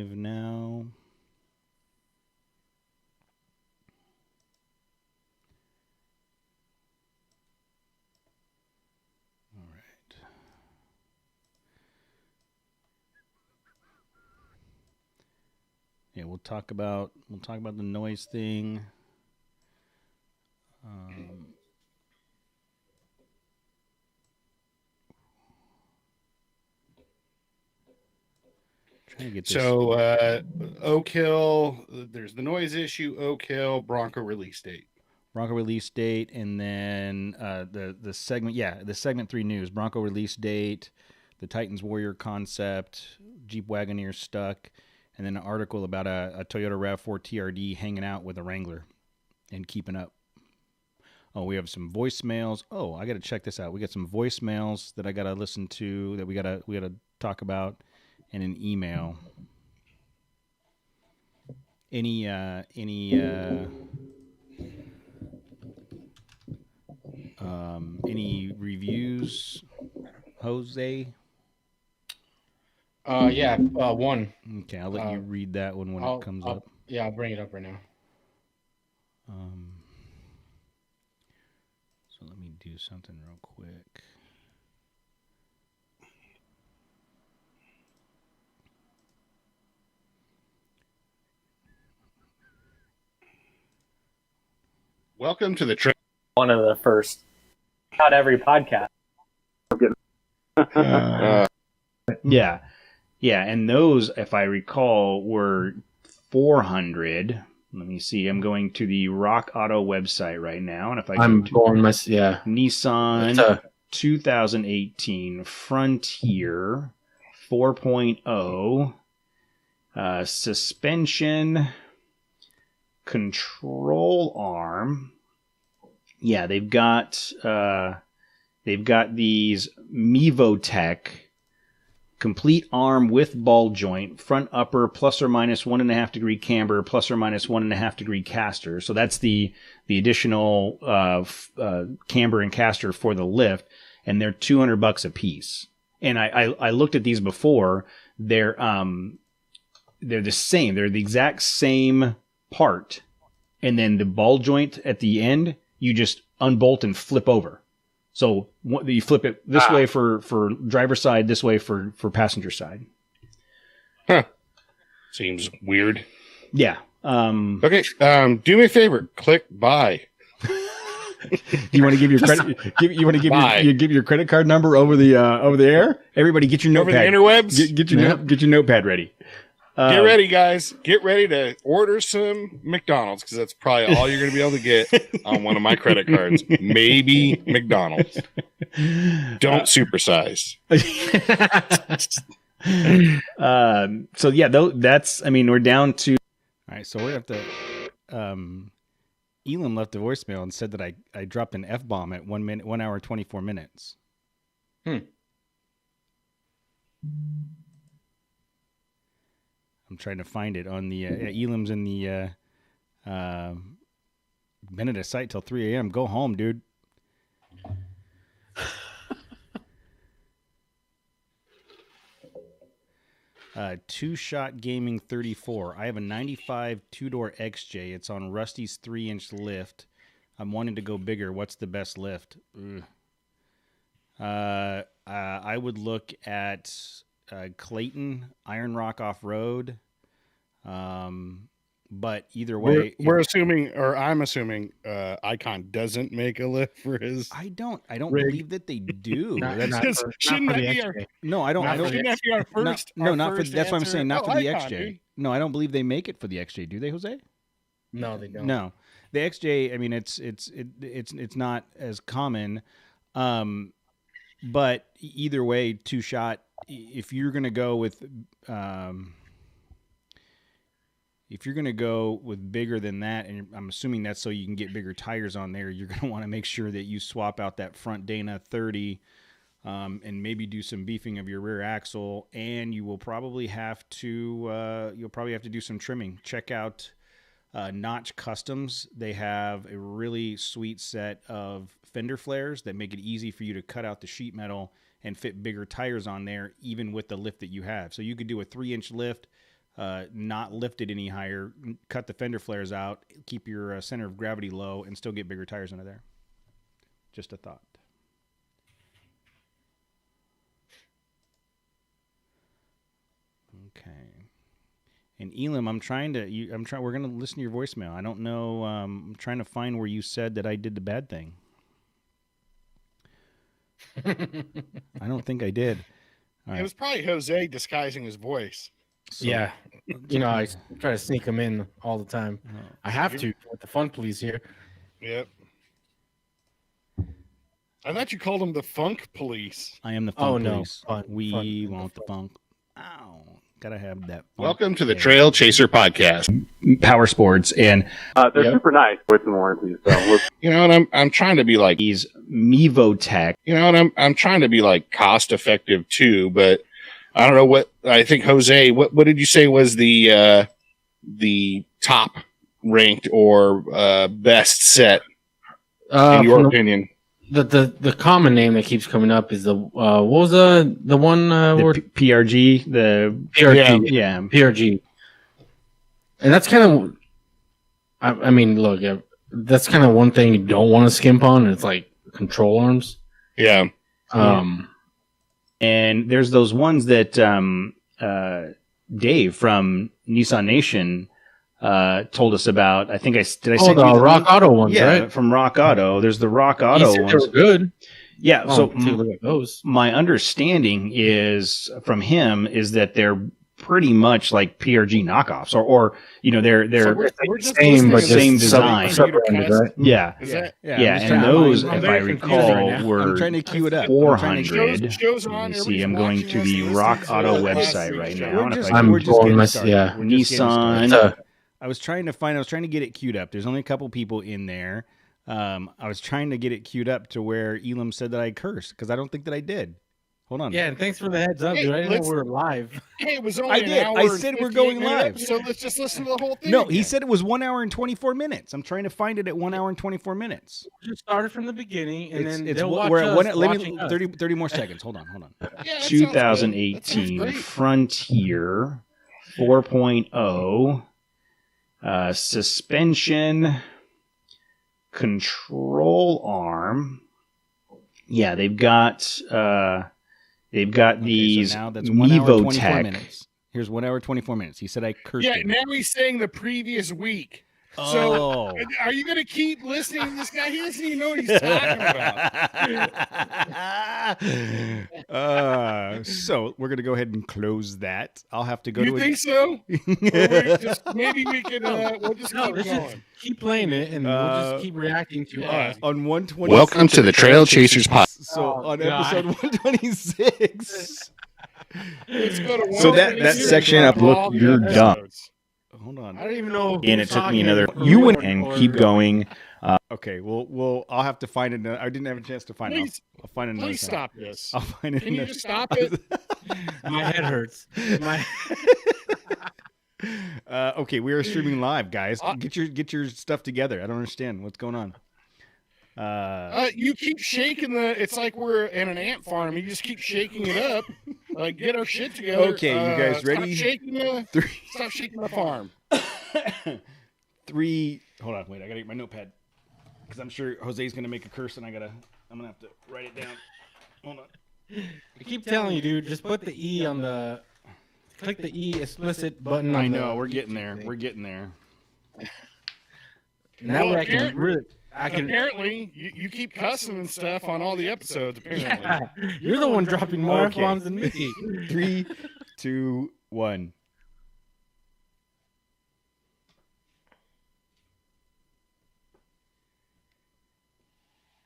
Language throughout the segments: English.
live now. All right. Yeah, we'll talk about the noise thing. Trying to get this. So, Oak Hill, there's the noise issue. Oak Hill, Bronco release date. Bronco release date, and then the segment. Yeah, the segment 3 news. Bronco release date, the Titans Warrior concept, Jeep Wagoneer stuck, and then an article about a Toyota RAV4 TRD hanging out with a Wrangler and keeping up. Oh, we have some voicemails. Oh, I got to check this out. We got some voicemails that I got to listen to that we got to talk about, and an email. Any reviews, Jose? Yeah, one. Okay, I'll let you read that one when it comes up. Yeah, I'll bring it up right now. So let me do something real quick. Welcome to the one of the first, not every podcast. Yeah, and those, if I recall, were 400. Let me see. I'm going to the Rock Auto website right now, and if I'm going my Nissan 2018 Frontier 4.0 suspension control arm. Yeah, they've got these Mevotech complete arm with ball joint, front upper plus or minus 1.5 degree camber, plus or minus 1.5 degree caster. So that's the additional camber and caster for the lift, and they're $200 a piece. And I looked at these before. They're the same. They're the exact same part, and then the ball joint at the end you just unbolt and flip over. So you flip it this way for driver's side, this way for passenger side. Huh. Seems weird. Yeah. Okay. Do me a favor. Click buy. Do you want to give your credit? Give your credit card number over the air? Everybody, get your notepad. Over the interwebs. Get your notepad ready. Get ready, guys. Get ready to order some McDonald's, because that's probably all you're going to be able to get on one of my credit cards. Maybe McDonald's. Don't supersize. So yeah, that's. I mean, we're down to. All right, so we have to. Elam left a voicemail and said that I dropped an F-bomb at 1 hour 24 minutes. I'm trying to find it on the Elam's in the been at a site till 3 a.m. Go home, dude. Two Shot Gaming 34. I have a 95 two-door XJ. It's on Rusty's 3-inch lift. I'm wanting to go bigger. What's the best lift? I would look at Clayton, Iron Rock Off-Road. But either way, I'm assuming Icon doesn't make a lift for his. I don't believe that they do. Shouldn't that be our? No, I don't. Shouldn't that be our first? Not for. That's what I'm saying. Not for the Icon, XJ. dude. No, I don't believe they make it for the XJ. Do they, Jose? No, they don't. No, the XJ. I mean, it's not as common. But either way, Two Shot. If you're gonna go with bigger than that, and I'm assuming that's so you can get bigger tires on there, you're going to want to make sure that you swap out that front Dana 30 and maybe do some beefing of your rear axle, and you will probably have to do some trimming. Check out Notch Customs. They have a really sweet set of fender flares that make it easy for you to cut out the sheet metal and fit bigger tires on there, even with the lift that you have. So you could do a 3-inch lift, not lift it any higher, cut the fender flares out, keep your center of gravity low, and still get bigger tires under there. Just a thought. Okay. And Elam, we're going to listen to your voicemail. I don't know. I'm trying to find where you said that I did the bad thing. I don't think I did. All right. It was probably Jose disguising his voice. So, yeah. I try to sneak them in all the time. I have to with the fun police here. Yep. I thought you called them the funk police. I am the funk police. No. We want the funk. Ow. Gotta have that. Welcome to the Trail Chaser Podcast. Power sports, and they're super nice with some warranties. So and I'm trying to be like these Mevotech. And I'm trying to be like cost effective too, but I don't know what I think. Jose, what did you say was the top ranked or best set in your opinion? The common name that keeps coming up is what was the one word? PRG, the PRG, yeah, PRG, and that's kind of, I mean, look, that's kind of one thing you don't want to skimp on. It's like control arms, yeah. And there's those ones that Dave from Nissan Nation told us about. I think I sent you the Rock Auto ones, right? From Rock Auto. There's the Rock Auto ones. They were good. Yeah. So look at those. My understanding is from him is that they're pretty much like PRG knockoffs, or they're we're just same, but same design. Right? Yeah. Yeah. And those, if I recall, right were I'm trying to queue it up. 400. You see, I'm going to the Rock Auto website right now. We're just getting started. Nissan. I was trying to get it queued up. There's only a couple people in there. I was trying to get it queued up to where Elam said that I cursed because I don't think that I did. Hold on. Yeah, and thanks for the heads up, dude. I didn't know we were live. Hey, it was only an hour. I said we're going live. So let's just listen to the whole thing. No, he said it was 1 hour and 24 minutes. I'm trying to find it at 1 hour and 24 minutes. Just started from the beginning, and then we're at 30 more seconds. Hold on. Yeah, 2018 Frontier 4.0 suspension control arm. Yeah, they've got these. So now that's Mevotech. Here's 1 hour 24 minutes. He said I cursed. Yeah, him. now he's saying the previous week. So, are you going to keep listening to this guy? He doesn't even know what he's talking about. So we're going to go ahead and close that. I'll have to go to. You think so? Maybe we can. We'll just keep going. Keep playing it, and we'll just keep reacting to us on 120. Welcome to the Trailchasers Podcast. So on episode 126. Let's go to so that section up. Look, you're dumb. Hold on. I don't even know. And it took me another. You went and keep going. Okay, well, I'll have to find it. I didn't have a chance to find it. I'll find another. Please stop this. I'll find it. Can you just stop it? My head hurts. Okay, we are streaming live, guys. Get your stuff together. I don't understand what's going on. You keep shaking it's like we're in an ant farm. You just keep shaking it up. Get our shit together. Okay, you guys ready? Stop shaking the farm. 3. Hold on, wait. I gotta get my notepad because I'm sure Jose's gonna make a curse, and I'm gonna have to write it down. Hold on. I keep telling you, dude. Just put the E on the. Click the E explicit button. I know we're getting there. We're getting there. Now I can really. Apparently, you keep cussing and stuff on all the episodes. Apparently, yeah, you're the one dropping more F-bombs than me. 3, 2, 1.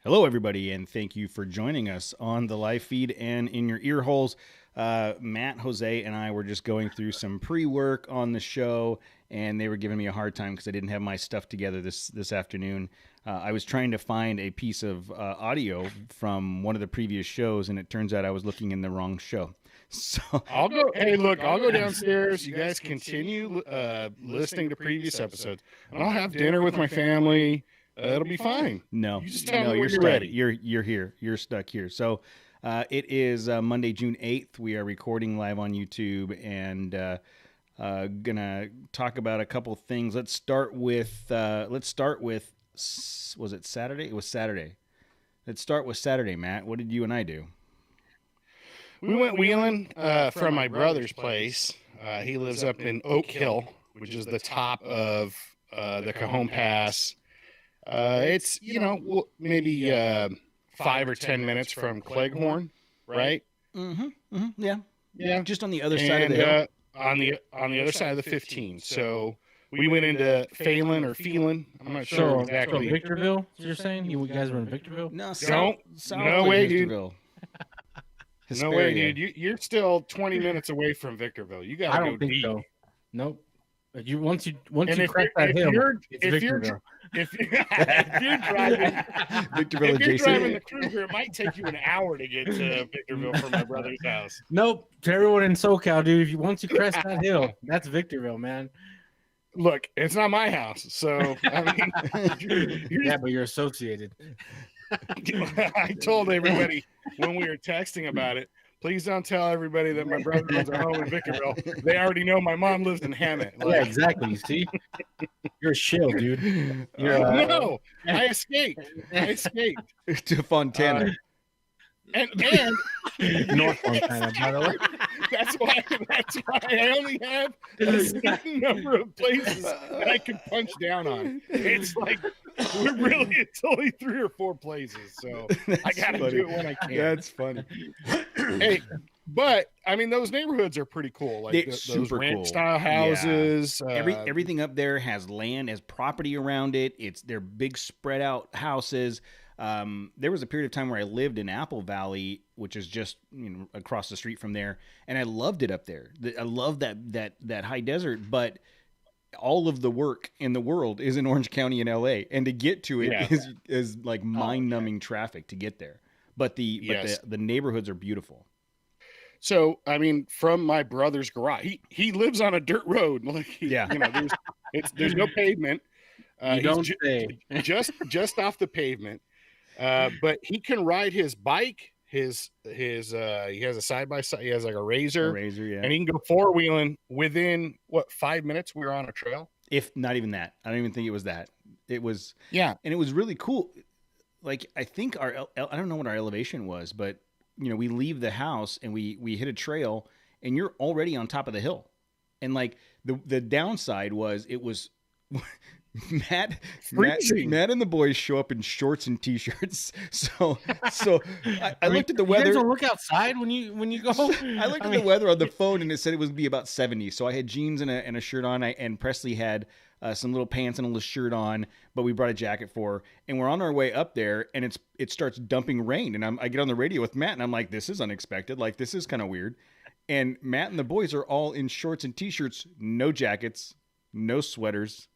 Hello, everybody, and thank you for joining us on the live feed and in your ear holes. Matt, Jose, and I were just going through some pre-work on the show, and they were giving me a hard time because I didn't have my stuff together this afternoon. I was trying to find a piece of audio from one of the previous shows, and it turns out I was looking in the wrong show. So I'll go downstairs. You guys continue listening to previous episodes, and I'll have dinner with my family. It'll be fine. No, you just tell me you're stuck. Ready. You're here. You're stuck here. So it is Monday, June 8th. We are recording live on YouTube, and Gonna talk about a couple things. Let's start with was it Saturday? It was Saturday. Let's start with Saturday, Matt. What did you and I do? We went wheeling from my brother's place. He lives up in Oak Hill, which is the top of the Cajon Pass. It's, maybe 5 or 10 minutes from Cleghorn, right? Yeah. Yeah. Just on the other side of the hill. On the other side of the 15. So we went into Phelan or Phelan. I'm not sure exactly. So Victorville, you're saying? You guys were in Victorville? No, no way, dude. Hesperia. No way, dude. You're still 20 minutes away from Victorville. You got to go deep. So. Nope. But once you if cross that hill, it's Victorville. If you're driving Victorville if you're driving the Kruger, it might take you an hour to get to Victorville from my brother's house. Nope. To everyone in SoCal, dude, once you crest that hill, that's Victorville, man. Look, it's not my house, so I mean, yeah, but you're associated. I told everybody when we were texting about it, please don't tell everybody that my brother owns a home in Victorville. They already know my mom lives in Hammett. Yeah, exactly. See, you're a shill, dude. No, I escaped. To Fontana. And North Montana, by the way. That's why I only have a certain number of places that I can punch down on. It's like it's only 3 or 4 places, so I gotta do it when I can. That's funny. Hey, but I mean, those neighborhoods are pretty cool. Like those ranch style houses. Yeah. Everything up there has land, has property around it. They're big spread out houses. There was a period of time where I lived in Apple Valley, which is just across the street from there, and I loved it up there. I love that high desert, but all of the work in the world is in Orange County and LA, and to get to it is like mind-numbing traffic to get there. But the neighborhoods are beautiful. So, I mean, from my brother's garage, he lives on a dirt road. Like, there's no pavement. Just off the pavement. But he can ride his bike. He has a side by side. He has like a Razor, yeah, and he can go 4-wheeling within 5 minutes. We were on a trail. If not even that, I don't even think it was that. It was and it was really cool. Like I think I don't know what our elevation was, but we leave the house and we hit a trail, and you're already on top of the hill, and like the downside was it was. Matt and the boys show up in shorts and t-shirts. So I looked at the weather. You guys don't look outside when you go. I looked at the weather on the phone, and it said it would be about 70. So I had jeans and a shirt on. And Presley had some little pants and a little shirt on, but we brought a jacket for her. And we're on our way up there, and it starts dumping rain. And I get on the radio with Matt, and I'm like, this is unexpected. Like, this is kind of weird. And Matt and the boys are all in shorts and t-shirts, no jackets, no sweaters.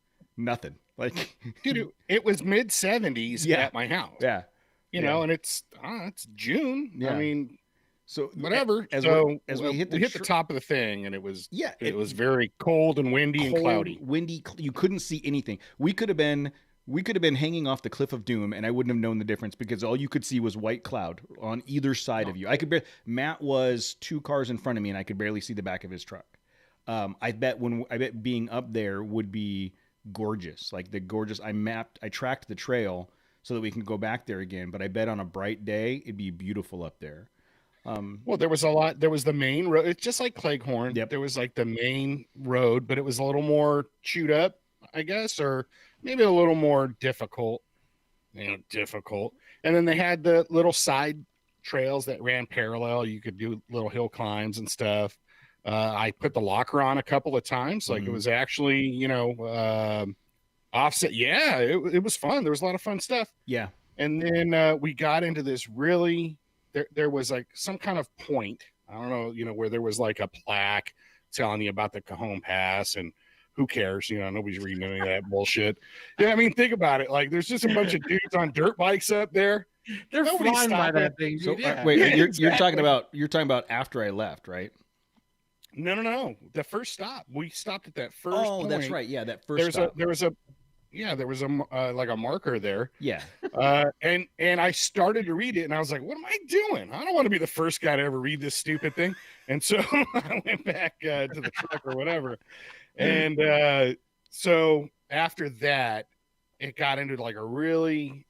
Nothing. Like, dude, it was mid 70s at my house. Yeah. And it's June. Yeah. I mean, so whatever. As we hit the top of the thing, and it was was very cold and windy and cloudy. Windy. You couldn't see anything. We could have been hanging off the cliff of doom, and I wouldn't have known the difference because all you could see was white cloud on either side of you. Matt was 2 cars in front of me, and I could barely see the back of his truck. I bet being up there would be gorgeous. Like I tracked the trail so that we can go back there again, but I bet on a bright day it'd be beautiful up there. Well, there was the main road. It's just like Cleghorn. Yep. There was like the main road, but it was a little more chewed up, I guess, or maybe a little more difficult. And then they had the little side trails that ran parallel. You could do little hill climbs and stuff. I put the locker on a couple of times. Like it was actually, offset. Yeah, it was fun. There was a lot of fun stuff. Yeah. And then we got into this really, there was like some kind of point. I don't know, where there was like a plaque telling you about the Cajon Pass, and who cares? Nobody's reading any of that bullshit. Yeah, I mean, think about it. Like, there's just a bunch of dudes on dirt bikes up there. They're flying by that thing. So, wait, you're talking about after I left, right? No. The first stop. We stopped at that first point. That's right. Yeah, that first stop. There was there was a like a marker there. Yeah. And I started to read it, and I was like, "What am I doing? I don't want to be the first guy to ever read this stupid thing." And so I went back to the truck or whatever. And so after that, it got into like a really,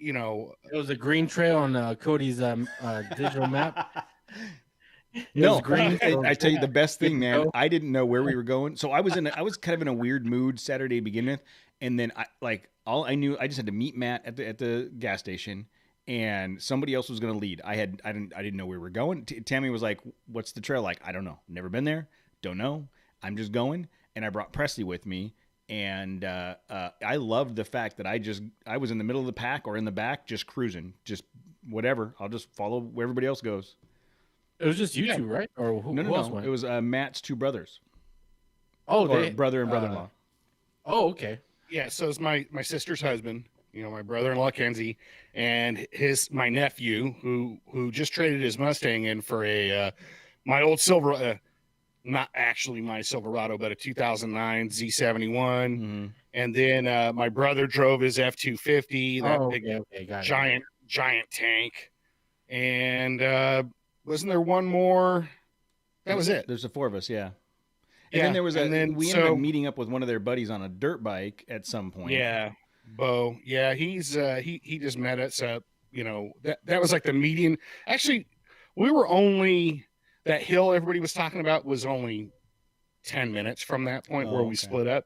It was a green trail on Cody's digital map. No, green. I tell you the best thing, man. I didn't know where we were going, so I was kind of in a weird mood Saturday to begin with, and then I knew I just had to meet Matt at the gas station, and somebody else was going to lead. I didn't know where we were going. Tammy was like, "What's the trail like?" I don't know. Never been there. Don't know. I'm just going, and I brought Presley with me. And I loved the fact that I was in the middle of the pack or in the back, just cruising, just whatever. I'll just follow where everybody else goes. It was just you two, right? Or who else went? It was Matt's two brothers. Oh, brother and brother-in-law. Oh, okay. Yeah, so it's my sister's husband, my brother-in-law Kenzie, and my nephew who just traded his Mustang in for my old Silver. Not actually my Silverado, but a 2009 Z71. Mm-hmm. And then my brother drove his F250, that big giant tank. And wasn't there one more? That was it. There's the four of us, yeah. And then there was we ended up meeting up with one of their buddies on a dirt bike at some point. Yeah, Bo. Yeah, he's he just met us up. That was like the median. Actually, we were only. That hill everybody was talking about was only 10 minutes from that point where we split up.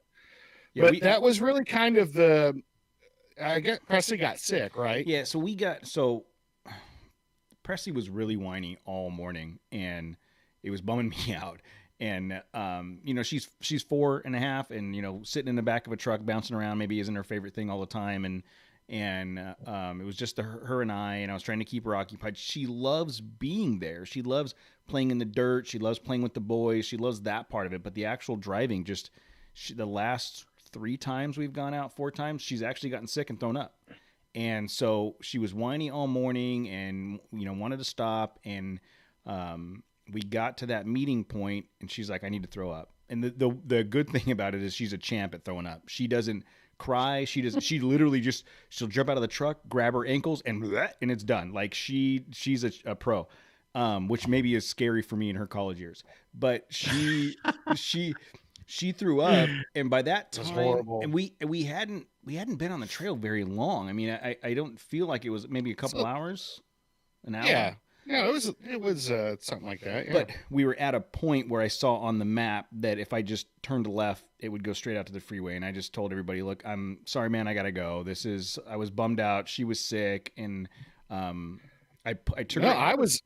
Yeah, but that was really kind of I guess Presley got sick, right? Yeah, so Presley was really whiny all morning, and it was bumming me out. And, she's 4.5 and, sitting in the back of a truck, bouncing around maybe isn't her favorite thing all the time. And it was just her and I was trying to keep her occupied. She loves being there. She loves playing in the dirt. She loves playing with the boys. She loves that part of it. But the actual driving, the last 3 times we've gone out, 4 times, she's actually gotten sick and thrown up. And so she was whiny all morning and, wanted to stop. And we got to that meeting point and she's like, I need to throw up. And the good thing about it is she's a champ at throwing up. She doesn't cry. She literally she'll jump out of the truck, grab her ankles, and it's done. Like she's a pro, which maybe is scary for me in her college years. But she threw up, and by that time, that's horrible. And we hadn't been on the trail very long. I mean, I don't feel like it was maybe a couple hours, an hour. Yeah. Yeah, it was something like that. Yeah. But we were at a point where I saw on the map that if I just turned left, it would go straight out to the freeway. And I just told everybody, "Look, I'm sorry, man, I gotta go. I was bummed out. She was sick, and I took." No, I was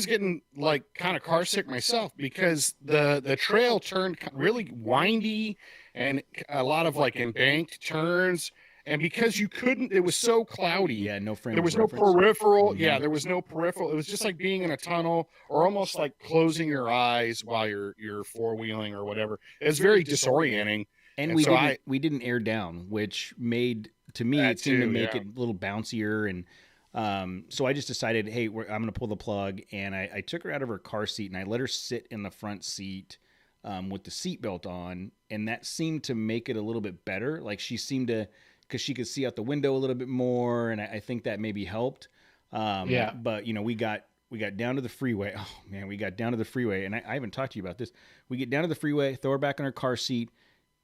getting like kind of car sick myself because the trail turned really windy and a lot of like embanked turns. And because it was so cloudy. Yeah, no frame. There was no peripheral. Mm-hmm. Yeah, there was no peripheral. It was just like being in a tunnel or almost like closing your eyes while you're four-wheeling or whatever. It was very disorienting. And we didn't air down, which made, to me, it seemed to make it a little bouncier. And so I just decided, hey, I'm going to pull the plug. And I took her out of her car seat and I let her sit in the front seat with the seatbelt on. And that seemed to make it a little bit better. Like she seemed to... because she could see out the window a little bit more, and I think that maybe helped. But we got down to the freeway. Oh man, we got down to the freeway, and I haven't talked to you about this. We get down to the freeway, throw her back in her car seat,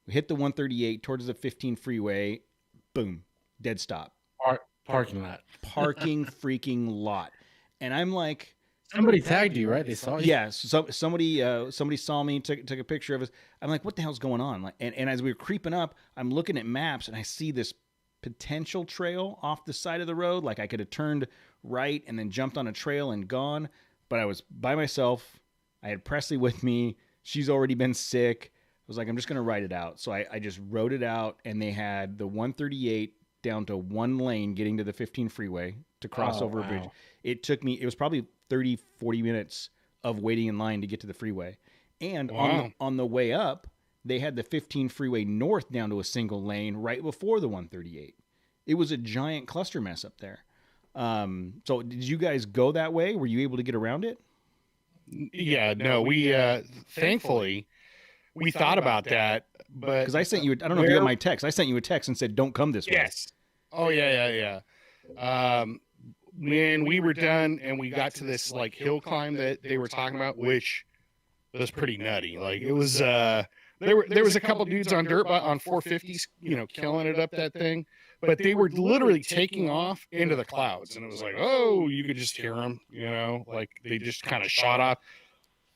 we hit the 138 towards the 15 freeway. Boom, dead stop. Parking lot. Parking freaking lot, and I'm like. Somebody tagged you, right? They saw you. Yeah, so somebody saw me, took a picture of us. I'm like, what the hell's going on? Like, and as we were creeping up, I'm looking at maps and I see this potential trail off the side of the road. Like I could have turned right and then jumped on a trail and gone, but I was by myself. I had Presley with me. She's already been sick. I was like, I'm just going to ride it out. So I just rode it out, and they had the 138 down to one lane getting to the 15 freeway to cross over a bridge. It was probably 30, 40 minutes of waiting in line to get to the freeway. And on the way up, they had the 15 freeway north down to a single lane right before the 138. It was a giant cluster mess up there. So did you guys go that way? Were you able to get around it? Yeah, no, we thankfully we thought about that, but Because I sent you, I don't know if you got my text. I sent you a text and said, don't come this way. Yes. Oh, yeah. When we were done and we got to this like hill climb that they were talking about, which was pretty nutty. Like it was, there was a couple dudes on on 450s, killing it up that thing, but they were literally taking off into the clouds, and it was like, oh, you could just hear them, like they just kind of shot off.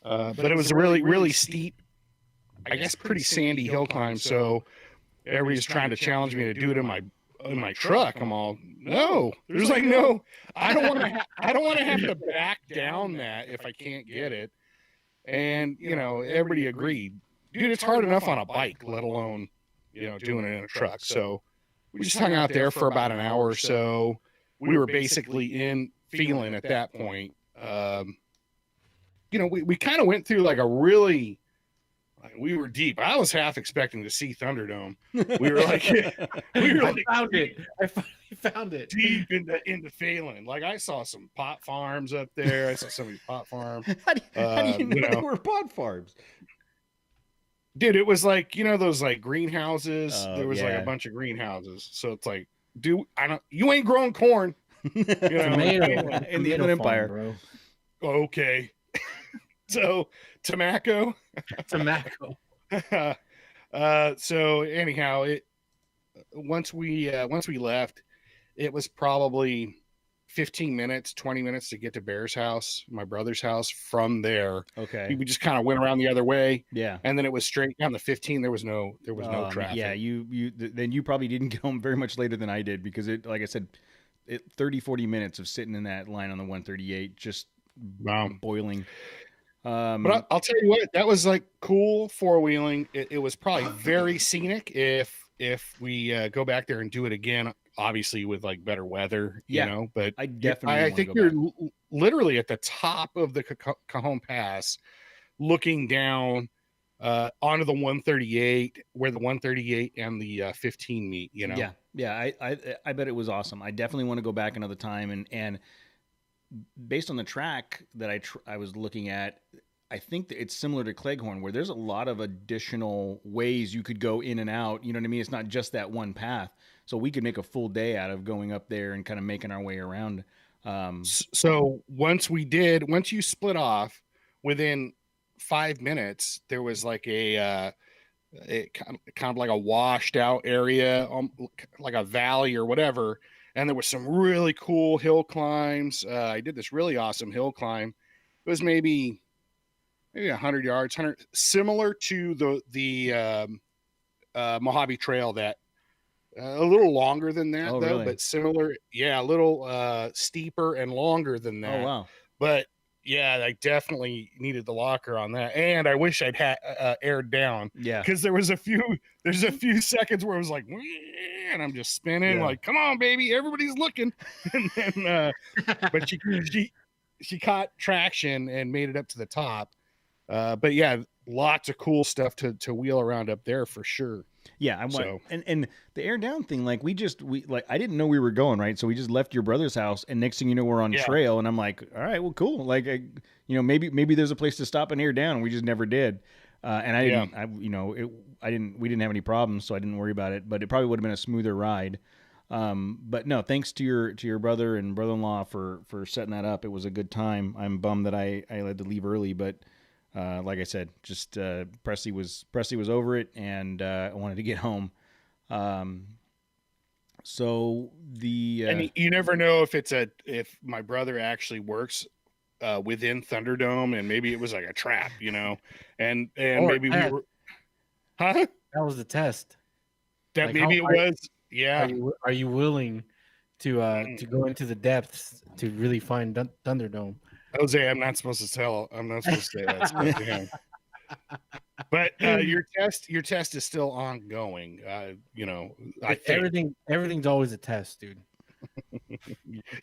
But it was a really, really steep, I guess, pretty sandy hill climb. So everybody's trying to challenge me to do it in my truck. I'm all, no. There's like, no. I don't want to have to back down that if I can't get it. And everybody agreed, dude. It's hard enough on a bike, let alone doing it in a truck. So we just hung out there for about an hour or so. We were basically in feeling at that point. We kind of went through like a really, we were deep. I was half expecting to see Thunderdome. We were like, I found it. I finally found it. Deep into Phelan. Like I saw some pot farms up there. I saw somebody's pot farm. How do you know there were pot farms? Dude, it was like, those like greenhouses. There was like a bunch of greenhouses. So it's like, dude, you ain't growing corn. Tomato in the Inland Empire. Bro. Okay. So tobacco. So anyhow, once we left, it was probably 15 minutes, 20 minutes to get to Bear's house, my brother's house. From there, okay, we just kind of went around the other way. Yeah, and then it was straight down the 15. There was no traffic. Yeah, then you probably didn't get home very much later than I did, because it, like I said, 30-40 minutes of sitting in that line on the 138, just boiling. But I'll tell you what, that was like cool four-wheeling. It was probably very scenic if we go back there and do it again, obviously with like better weather, but I definitely I think you're literally at the top of the Cajon Pass looking down onto the 138, where the 138 and the 15 meet, Yeah. I bet it was awesome. I definitely want to go back another time, and based on the track that I was looking at, I think that it's similar to Cleghorn, where there's a lot of additional ways you could go in and out. You know what I mean? It's not just that one path. So we could make a full day out of going up there and kind of making our way around. So once you split off, within 5 minutes, there was like a kind of like a washed out area, like a valley or whatever. And there was some really cool hill climbs. I did this really awesome hill climb. It was maybe 100 yards, similar to the Mojave Trail, that a little longer than that, though, really? But similar. Yeah, a little steeper and longer than that. Oh, wow. But yeah, I definitely needed the locker on that, and I wish I'd had aired down. Yeah, because there's a few seconds where it was like, and I'm just spinning, like, come on, baby, everybody's looking. And then, but she caught traction and made it up to the top. But yeah, lots of cool stuff to wheel around up there for sure. Yeah, and the air down thing, like we I didn't know we were going, right, so we just left your brother's house, and next thing you know, we're on trail, and I'm like, all right, well, cool, like maybe there's a place to stop and air down, and we just never did, and we didn't have any problems, so I didn't worry about it, but it probably would have been a smoother ride. But no, thanks to your brother and brother-in-law for setting that up. It was a good time. I'm bummed that I had to leave early, but. Like I said, just Presley was over it, and I wanted to get home. So and you never know if my brother actually works within Thunderdome, and maybe it was like a trap, and maybe we were, That was the test. That like maybe it was. Yeah. Are you willing to go into the depths to really find Thunderdome? Jose, I'm not supposed to say that stuff to him. But your test is still ongoing. I think everything's always a test, dude.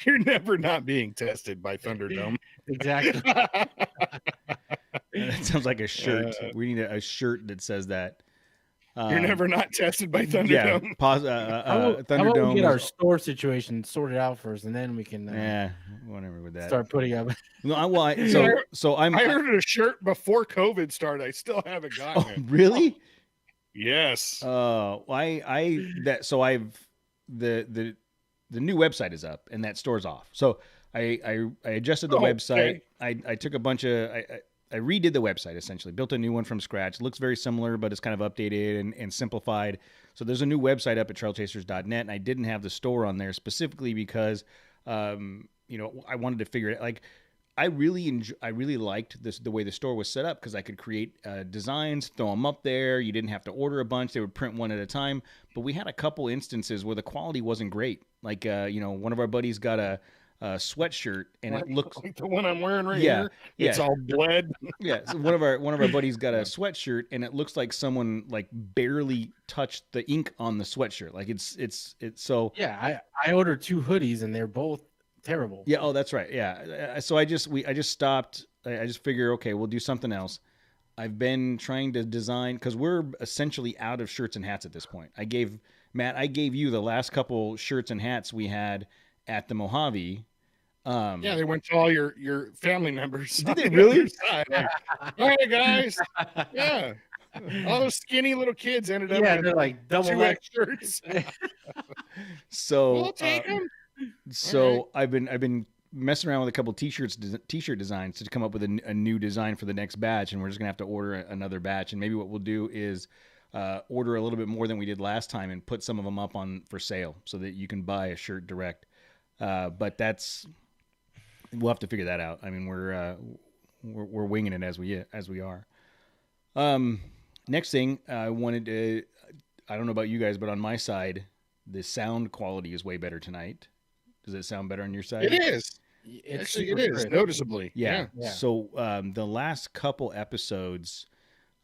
You're never not being tested by Thunderdome. Exactly. That sounds like a shirt. We need a shirt that says that. You're never not tested by Yeah, Thunderdome. How about we Thunderdome. get our store situation sorted out first, and then we can Whatever with that. start putting up. No, I ordered a shirt before COVID started. I still haven't gotten it. Really? Yes. The new website is up and that store's off. So I adjusted the website. Okay. I took a bunch of I redid the website essentially, built a new one from scratch. It looks very similar, but it's kind of updated and simplified. So there's a new website up at trailchasers.net, and I didn't have the store on there specifically because I wanted to figure it out. Like I really liked the way the store was set up because I could create designs, throw them up there. You didn't have to order a bunch; they would print one at a time. But we had a couple instances where the quality wasn't great. Like one of our buddies got a sweatshirt and it looks like the one I'm wearing right here. It's all bled. Yeah, so one of our buddies got a sweatshirt and it looks like someone like barely touched the ink on the sweatshirt. Like it's so. Yeah, I ordered 2 hoodies and they're both terrible. Yeah. Oh, that's right. Yeah. So I just stopped. I just figure, okay, we'll do something else. I've been trying to design because we're essentially out of shirts and hats at this point. I gave you the last couple shirts and hats we had at the Mojave. They went to all your family members. Did they really? All right, guys. Yeah. All those skinny little kids ended up with they're like double 2X shirts. So We'll take them. So right. I've been messing around with a couple t-shirt designs to come up with a new design for the next batch, and we're just gonna have to order another batch. And maybe what we'll do is order a little bit more than we did last time and put some of them up on for sale so that you can buy a shirt direct. But we'll have to figure that out. I mean, we're winging it as we are. Next thing I wanted to, I don't know about you guys, but on my side, the sound quality is way better tonight. Does it sound better on your side? It is. Actually, it is noticeably. Yeah. So the last couple episodes,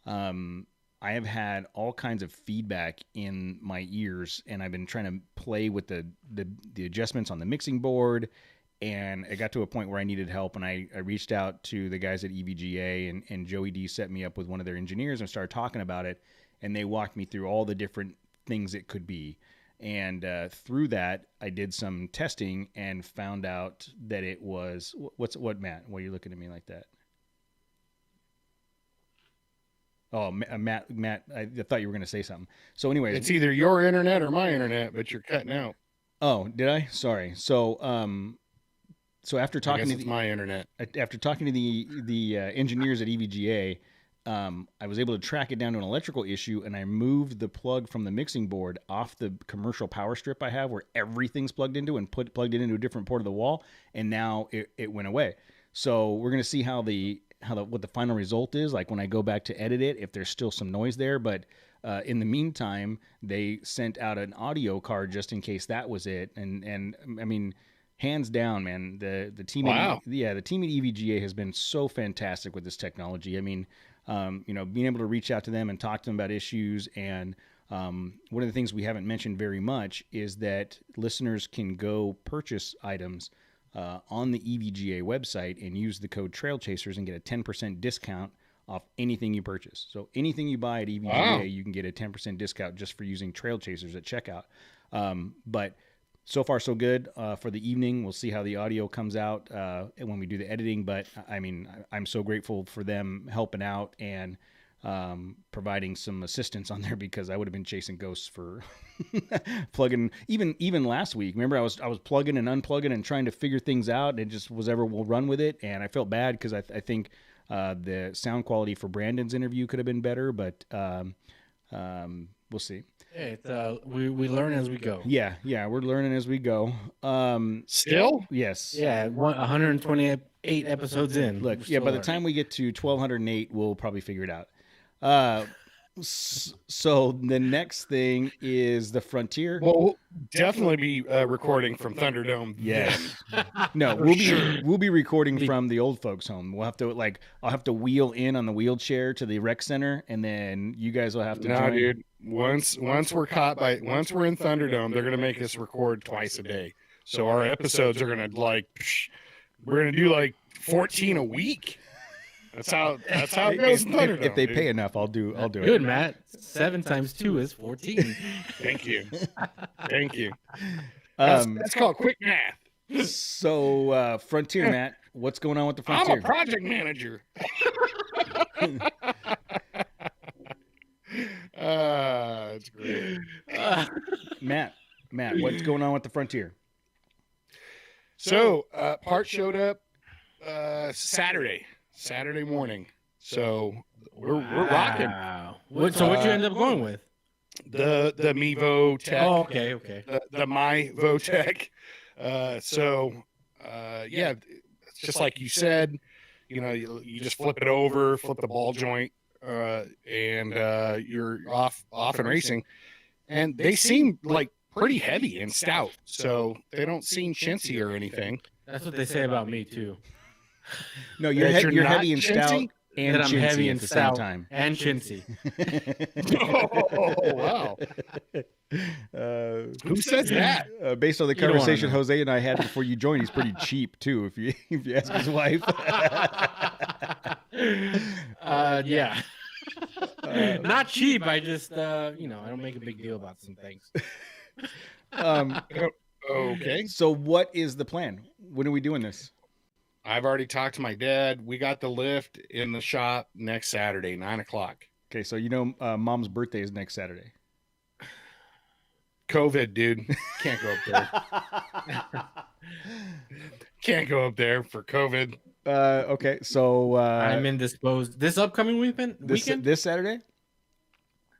I have had all kinds of feedback in my ears, and I've been trying to play with the adjustments on the mixing board. And it got to a point where I needed help, and I reached out to the guys at EVGA, and Joey D set me up with one of their engineers and started talking about it, and they walked me through all the different things it could be. And through that, I did some testing and found out that it was what Matt? Why are you looking at me like that? Oh, Matt, I thought you were going to say something. So, anyways, it's either your internet or my internet, but you're cutting out. Oh, did I? Sorry. So, after talking to my internet, after talking to the engineers at EVGA. I was able to track it down to an electrical issue, and I moved the plug from the mixing board off the commercial power strip I have where everything's plugged into and plugged it into a different port of the wall, and now it went away. So we're going to see what the final result is, like when I go back to edit it, if there's still some noise there. But in the meantime, they sent out an audio card just in case that was it. And I mean, hands down, man, the team the team at EVGA has been so fantastic with this technology. I mean, being able to reach out to them and talk to them about issues. And one of the things we haven't mentioned very much is that listeners can go purchase items on the EVGA website and use the code Trailchasers and get a 10% discount off anything you purchase. So anything you buy at EVGA, you can get a 10% discount just for using Trailchasers at checkout. But so far, so good for the evening. We'll see how the audio comes out when we do the editing. But I mean, I'm so grateful for them helping out and providing some assistance on there, because I would have been chasing ghosts for plugging. Even last week, remember I was plugging and unplugging and trying to figure things out. It just was ever we'll run with it, and I felt bad because I think the sound quality for Brandon's interview could have been better, but we'll see. Hey, we learn as we go. Yeah, we're learning as we go. Still? Yes. Yeah, 128 episodes in. Look, by the time we get to 1208, we'll probably figure it out. So the next thing is the Frontier. We'll definitely be recording from Thunderdome. Yes. No, we'll be recording from the old folks' home. We'll have to I'll have to wheel in on the wheelchair to the rec center, and then you guys will have to join. Dude. Once we're in Thunderdome, they're gonna make us record twice a day. So our episodes are gonna we're gonna do 14 a week. That's how it goes in Thunderdome. If they dude. pay enough, I'll do Good, it. Matt. 7 times 2 is 14. Thank you. That's called quick math. So, Frontier, Matt, what's going on with the Frontier? I'm a project manager. It's great. Matt, what's going on with the Frontier? So, part showed up Saturday morning. So we're rocking. Wow. So what'd you end up going with? The Mevo Tech. Oh, okay. The My Votech. Yeah, it's just like you said. You just flip it over, flip the ball joint, and you're off and racing. And they seem like pretty heavy and stout, so they don't seem chintzy or anything. That's what they say about me too. No, you're heavy and stout. And that I'm heavy and at the stout same time. and chintzy. Oh, wow. Who says that? Based on the conversation Jose and I had before you joined, he's pretty cheap too. If you ask his wife. Yeah. Not cheap. I just I don't make a big deal about some things. Okay. So what is the plan? When are we doing this? I've already talked to my dad. We got the lift in the shop next Saturday, 9:00. Okay, so Mom's birthday is next Saturday. COVID, dude. Can't go up there. Can't go up there for COVID. Okay, so I'm indisposed. This upcoming weekend? This Saturday?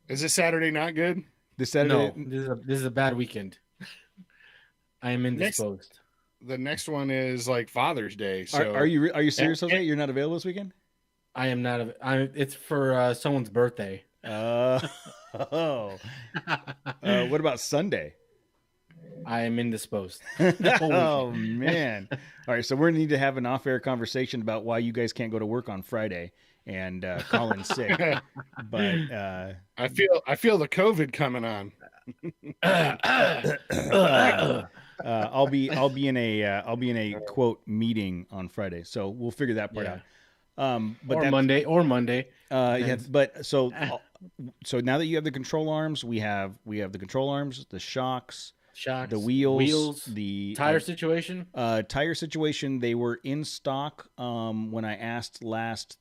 Is this Saturday not good? This Saturday? No, this is a bad weekend. I am indisposed. The next one is like Father's Day. So are you serious, Jose? You're not available this weekend? I am not. It's for someone's birthday. What about Sunday? I am indisposed. Oh man! All right, so we're gonna need to have an off-air conversation about why you guys can't go to work on Friday and call in sick. But I feel the COVID coming on. I'll be in a quote meeting on Friday, so we'll figure that part out. But Monday. Yeah, but so now that you have the control arms, we have the control arms, the shocks, the wheels, the tire situation. Tire situation. They were in stock when I asked last.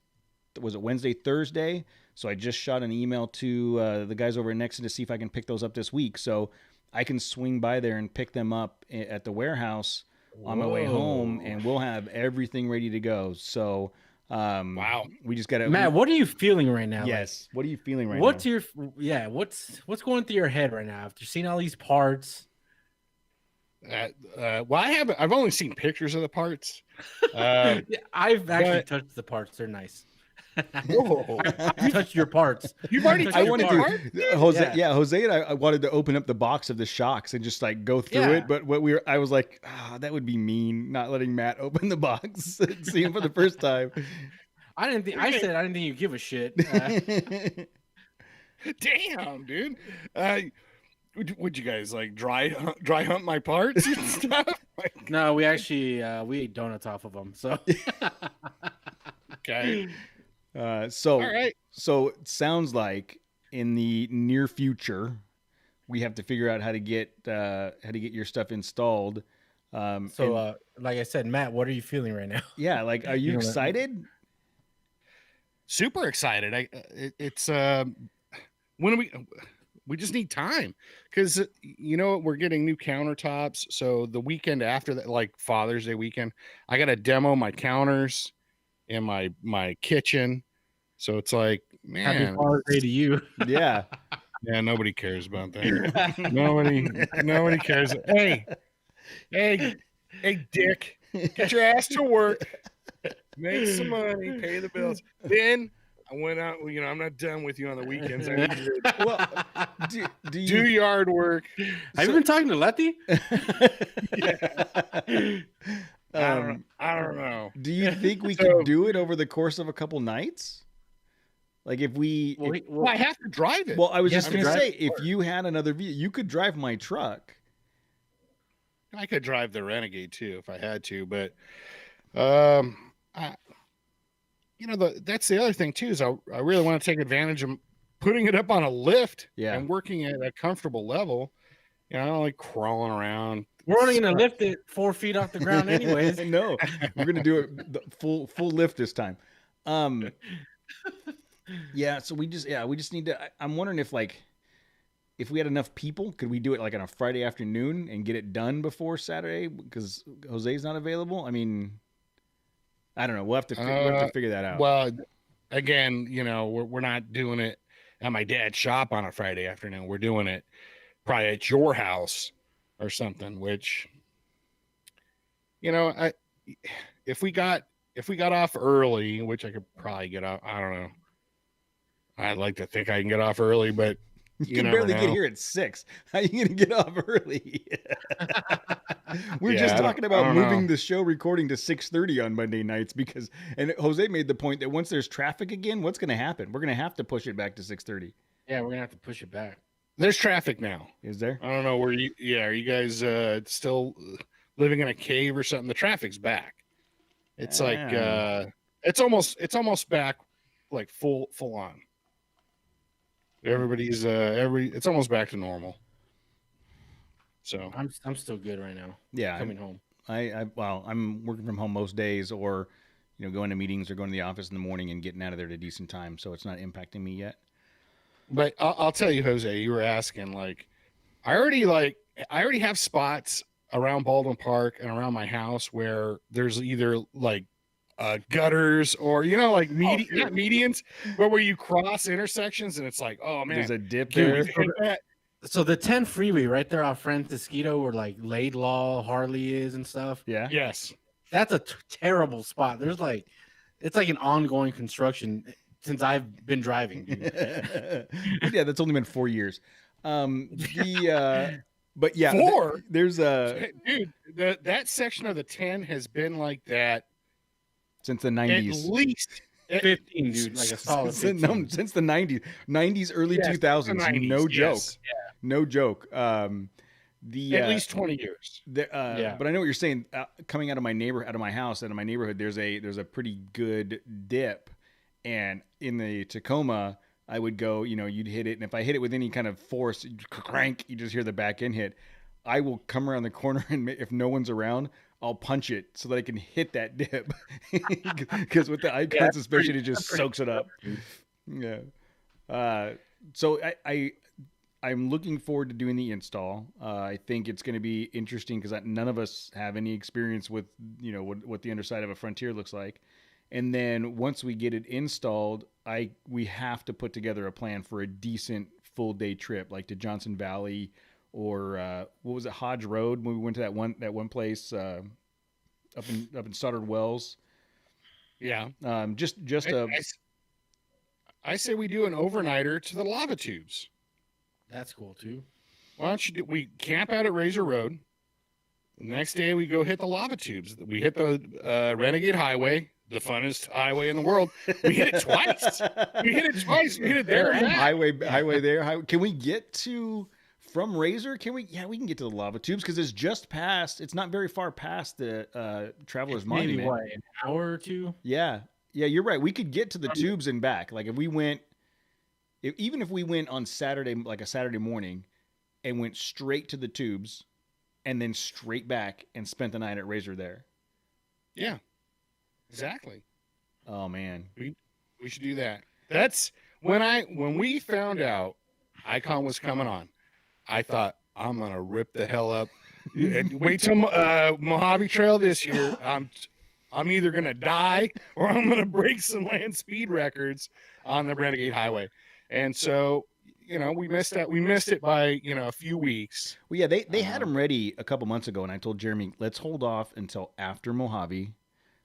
Was it Wednesday, Thursday? So I just shot an email to the guys over at Nexon to see if I can pick those up this week. So I can swing by there and pick them up at the warehouse on my way home, and we'll have everything ready to go. So, wow, we just got to. Matt, what are you feeling right now? Yes, what are you feeling right what's now? What's going through your head right now after seeing all these parts? Well, I've only seen pictures of the parts. I've actually touched the parts. They're nice. Whoa. I've touched your parts. You've already touched your parts? Jose. Yeah, Jose and I wanted to open up the box of the shocks and just like go through it. But I was like, that would be mean, not letting Matt open the box and see him for the first time. I didn't think you'd give a shit. Damn, dude. Would you guys like dry hunt my parts and stuff? No, we actually we ate donuts off of them. So okay. All right. So it sounds like in the near future, we have to figure out how to get your stuff installed. Like I said, Matt, what are you feeling right now? Yeah, like, are you excited? Super excited. It's when we just need time because we're getting new countertops. So the weekend after that, like Father's Day weekend, I got to demo my counters in my kitchen. So it's like, man, happy Father's Day to you. Yeah. Yeah. Nobody cares about that. nobody cares. Hey, Dick, get your ass to work, make some money, pay the bills. Then I went out. I'm not done with you on the weekends. I need you to do yard work. Have you been talking to Letty? Yeah. I don't know. Do you think we could do it over the course of a couple nights? Like if we... Well, I have to drive it. Well, I was just going to say, if you had another vehicle, you could drive my truck. I could drive the Renegade too if I had to, but that's the other thing too, is I really want to take advantage of putting it up on a lift and working at a comfortable level. Like crawling around. We're only going to lift it 4 feet off the ground anyways. No, we're going to do it the full lift this time. Yeah, so we just need to. I'm wondering if we had enough people, could we do it like on a Friday afternoon and get it done before Saturday because Jose's not available? I mean, I don't know. We'll have to figure that out. Well, again, we're not doing it at my dad's shop on a Friday afternoon. We're doing it probably at your house or something, which, if we got off early, which I could probably get off, I don't know. I'd like to think I can get off early, but you can barely get here at 6. How are you going to get off early? We're just talking about moving the show recording to 6:30 on Monday nights and Jose made the point that once there's traffic again, what's going to happen? We're going to have to push it back to 6:30. Yeah, we're going to have to push it back. There's traffic now. Is there? I don't know where are you guys still living in a cave or something? The traffic's back. It's it's almost back like full on. Everybody's it's almost back to normal. So I'm still good right now. Yeah, coming home. I'm working from home most days, or going to meetings or going to the office in the morning and getting out of there at a decent time, so it's not impacting me yet. But I'll tell you, Jose, you were asking, I already have spots around Baldwin Park and around my house where there's either gutters or not medians, but where you cross intersections and it's like, oh man, there's a dip there. So the 10 freeway right there off Francisquito where Laidlaw, Harley is and stuff. Yeah. Yes. That's a terrible spot. There's it's like an ongoing construction since I've been driving, dude. Yeah, that's only been 4 years. But yeah, 4. There's dude, that section of the 10 has been like that since the 90s. At least 15, dude, like a solid 15. Since the 90s, early 2000s. 90s, no joke. Yes. Yeah. No joke. At least 20 years. But I know what you're saying. Coming out of my neighborhood, there's a pretty good dip. And in the Tacoma, I would go, you'd hit it. And if I hit it with any kind of force, crank, you just hear the back end hit. I will come around the corner, and if no one's around, I'll punch it so that I can hit that dip. Because with the icon suspension, it just soaks it up. Yeah. So I'm looking forward to doing the install. I think it's going to be interesting because none of us have any experience with, what the underside of a Frontier looks like. And then once we get it installed, we have to put together a plan for a decent full day trip, like to Johnson Valley or what was it, Hodge Road, when we went to that one place up in Stoddard Wells. Yeah. I say we do an overnighter to the lava tubes. That's cool too. Why don't we camp out at Razor Road? The next day we go hit the lava tubes. We hit the Renegade Highway, the funnest highway in the world. We hit it twice. We hit it there. Highway there. Can we get from Razor? Can we? Yeah, we can get to the lava tubes because it's just past. It's not very far past the Traveler's Monument. Maybe what, an hour or two? Yeah, you're right. We could get to the tubes and back. Like even if we went on Saturday, like a Saturday morning, and went straight to the tubes, and then straight back and spent the night at Razor there. Yeah. Exactly. Oh man, we should do that. That's when we found out Icon was coming on. I thought I'm gonna rip the hell up. Wait till Mojave Trail this year. I'm either gonna die or I'm gonna break some land speed records on the Renegade Highway. And so we missed that. We missed it by a few weeks. Well, yeah, they had them ready a couple months ago, and I told Jeremy, let's hold off until after Mojave.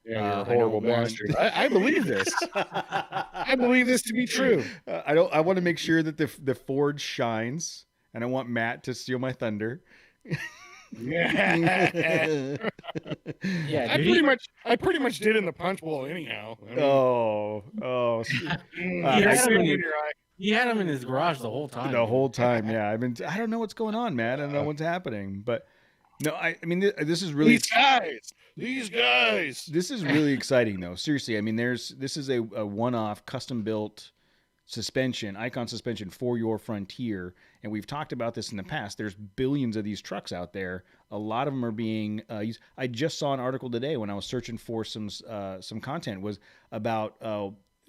Yeah, you're a horrible bastard. I believe this. I believe this to be true. I want to make sure that the Ford shines, and I want Matt to steal my thunder. Yeah. I pretty much did in the punch bowl anyhow. I mean, he had him in his garage the whole time. The whole time, yeah. I don't know what's going on, man. I don't know what's happening, but No, I mean, this is really These guys. This is really exciting, though. Seriously, I mean, this is a one-off, custom-built suspension, Icon suspension for your Frontier, and we've talked about this in the past. There's billions of these trucks out there. A lot of them are being used. I just saw an article today when I was searching for some content was about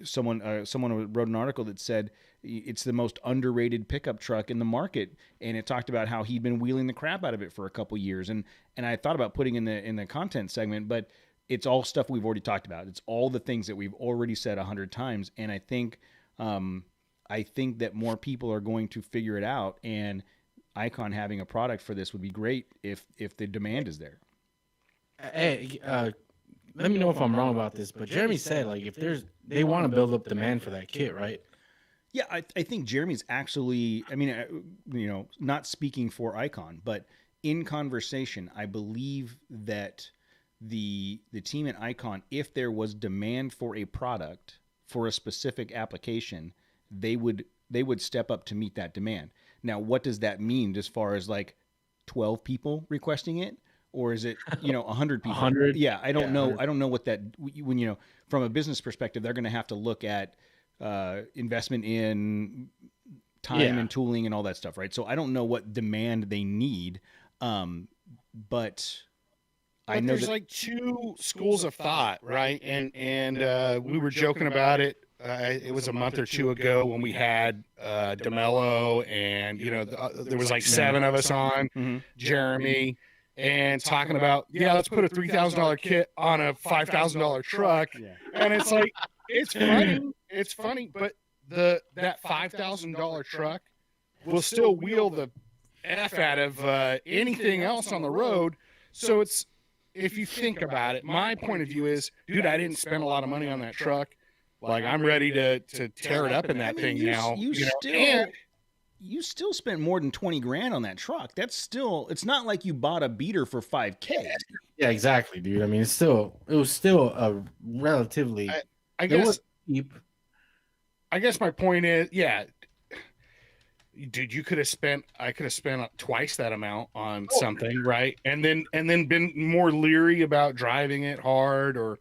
someone wrote an article that said it's the most underrated pickup truck in the market, and it talked about how he'd been wheeling the crap out of it for a couple years, and I thought about putting in the content segment, but it's all stuff we've already talked about. It's all the things that we've already said 100 times, and I think that more people are going to figure it out, and Icon having a product for this would be great if the demand is there. Hey, let me know if I'm wrong about this, but Jeremy said like if they want to build up demand for that kit, right? Yeah, I think Jeremy's actually, I mean, not speaking for Icon, but in conversation, I believe that the team at Icon, if there was demand for a product for a specific application, they would step up to meet that demand. Now, what does that mean as far as like 12 people requesting it? Or is it 100 people? 100? Yeah, I don't know. 100. I don't know what that when from a business perspective, they're going to have to look at investment in time and tooling and all that stuff, right? So I don't know what demand they need, but I know there's like two schools of thought, right? And we were joking about it. It was a month or two ago when we had DeMello, and there was like 7 of us on, Jeremy. And talking about, let's put a $3,000 kit on a $5,000 truck. Yeah. And it's like, it's funny, but that $5,000 truck will still wheel the F out of anything else on the road. So it's, if you think about it, my point of view is, dude, I didn't spend a lot of money on that truck. Like, I'm ready to tear it up in that thing now. You still spent more than 20 grand on that truck. That's still, it's not like you bought a beater for $5,000. Yeah, exactly, dude. I mean, it was still a relatively, I guess cheap. I guess my point is, dude, I could have spent twice that amount on something, right? And then been more leery about driving it hard, or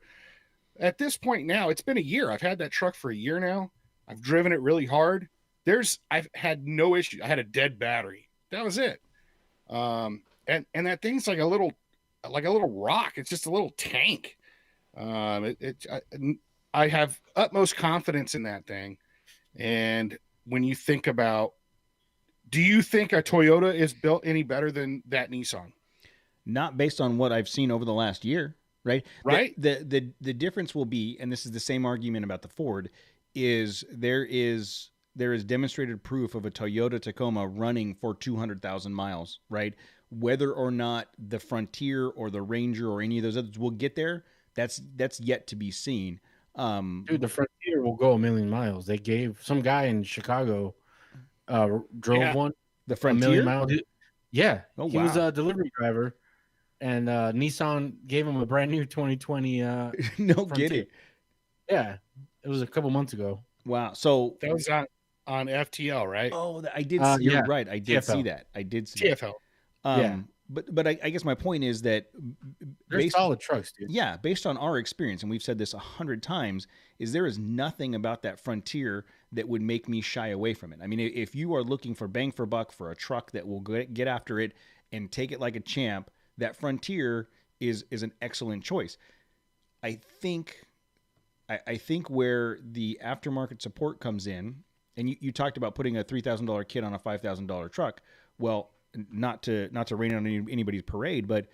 at this point now, it's been a year. I've had that truck for a year now. I've driven it really hard. I've had no issue. I had a dead battery. That was it. And that thing's like a little rock. It's just a little tank. I have utmost confidence in that thing. And when you think about, do you think a Toyota is built any better than that Nissan? Not based on what I've seen over the last year, right? Right. The difference will be, and this is the same argument about the Ford, is there is demonstrated proof of a Toyota Tacoma running for 200,000 miles, right? Whether or not the Frontier or the Ranger or any of those others will get there, that's yet to be seen. Dude, the Frontier will go 1,000,000 miles. They gave some guy in Chicago drove one. The Frontier? 1,000,000 miles. Yeah. Oh, he was a delivery driver, and Nissan gave him a brand new 2020 no Frontier. kidding. Yeah. It was a couple months ago. Wow. So that was on FTL, right? Oh, I did. You're right. I did see that. I did see TFL. That. But I guess my point is that they're solid trucks, dude. Yeah, based on our experience, and we've said this 100 times, is there is nothing about that Frontier that would make me shy away from it. I mean, if you are looking for bang for buck for a truck that will get after it and take it like a champ, that Frontier is an excellent choice. I think where the aftermarket support comes in, and you talked about putting a $3,000 kit on a $5,000 truck. Well, not to rain on anybody's parade, but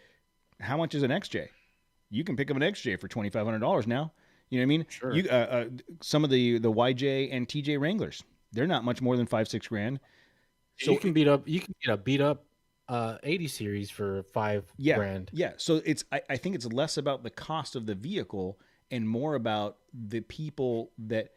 how much is an XJ? You can pick up an XJ for $2,500 now. You know what I mean? Sure. Some of the YJ and TJ Wranglers, they're not much more than $5-6 grand. So you can get a beat up 80 series for $5 grand. Yeah. So I think it's less about the cost of the vehicle and more about the people that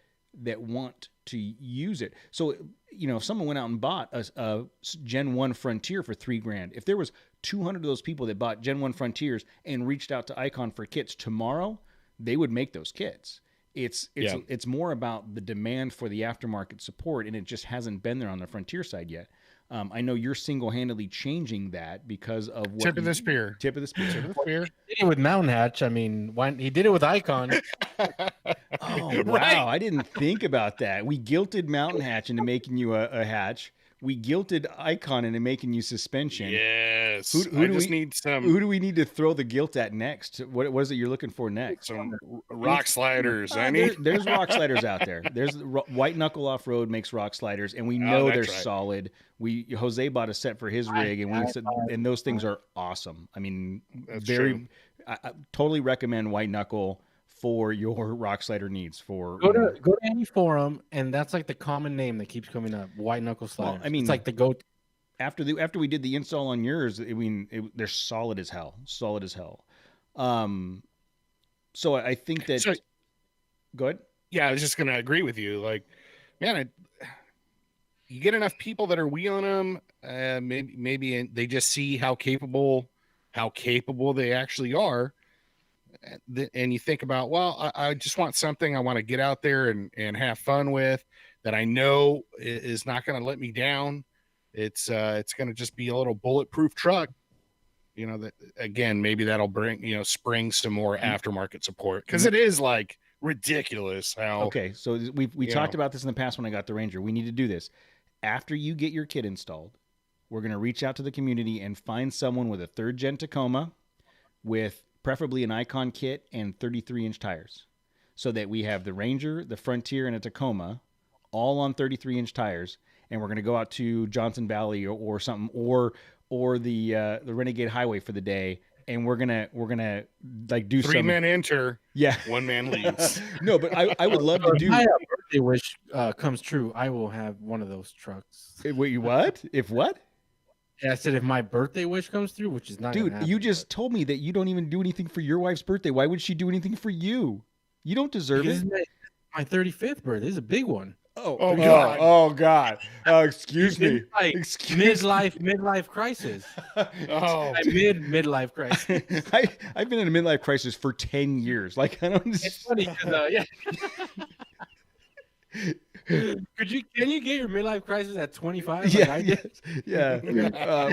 want to use it. So, if someone went out and bought a Gen 1 Frontier for $3 grand, if there was 200 of those people that bought Gen 1 Frontiers and reached out to Icon for kits tomorrow, they would make those kits. It's more about the demand for the aftermarket support, and it just hasn't been there on the Frontier side yet. I know you're single-handedly changing that because of what Tip of the spear. Tip of the spear. He did it with Mountain Hatch. I mean, he did it with Icon. Oh, wow. Right. I didn't think about that. We guilted Mountain Hatch into making you a hatch. We guilted Icon into making you suspension. Yes. Who I do just we- need some Who do we need to throw the guilt at next? What is it you're looking for next? rock sliders. I need. There's rock sliders out there. There's White Knuckle Off Road makes rock sliders, and we know they're that's right. solid. Jose bought a set for his rig, and those things are awesome. I mean, That's very. true. I totally recommend White Knuckle for your rock slider needs. For Go to any forum, and that's like the common name that keeps coming up. White Knuckle Sliders. I mean, it's like the go. after we did the install on yours. I mean, they're solid as hell. Solid as hell. So I think that. So- Go ahead. Yeah, I was just going to agree with you. Like, man, you get enough people that are wheeling them. Maybe they just see how capable they actually are. And you think about, well, I just want something I want to get out there and have fun with that I know is not going to let me down. It's going to just be a little bulletproof truck. You know, that again, maybe that'll spring some more aftermarket support, because it is like ridiculous how. Okay, so we talked about this in the past when I got the Ranger. We need to do this after you get your kit installed. We're going to reach out to the community and find someone with a 3rd gen Tacoma with preferably an Icon kit and 33-inch tires, so that we have the Ranger, the Frontier, and a Tacoma all on 33-inch tires, and we're going to go out to Johnson Valley or something, or the Renegade Highway for the day, and we're gonna like do 3 men enter, yeah, 1 man leaves. No, but I would love to do. If my birthday wish comes true, I will have one of those trucks. Wait, what? If what? Yeah, I said if my birthday wish comes through, which is not. Dude, gonna happen, you just told me that you don't even do anything for your wife's birthday. Why would she do anything for you? You don't deserve This it. is my 35th birthday. This is a big one. Oh, God. Oh God. Excuse me. Like midlife crisis. Oh, Midlife crisis. I've been in a midlife crisis for 10 years. Like, I don't. It's funny because Can you get your midlife crisis at 25? Yeah.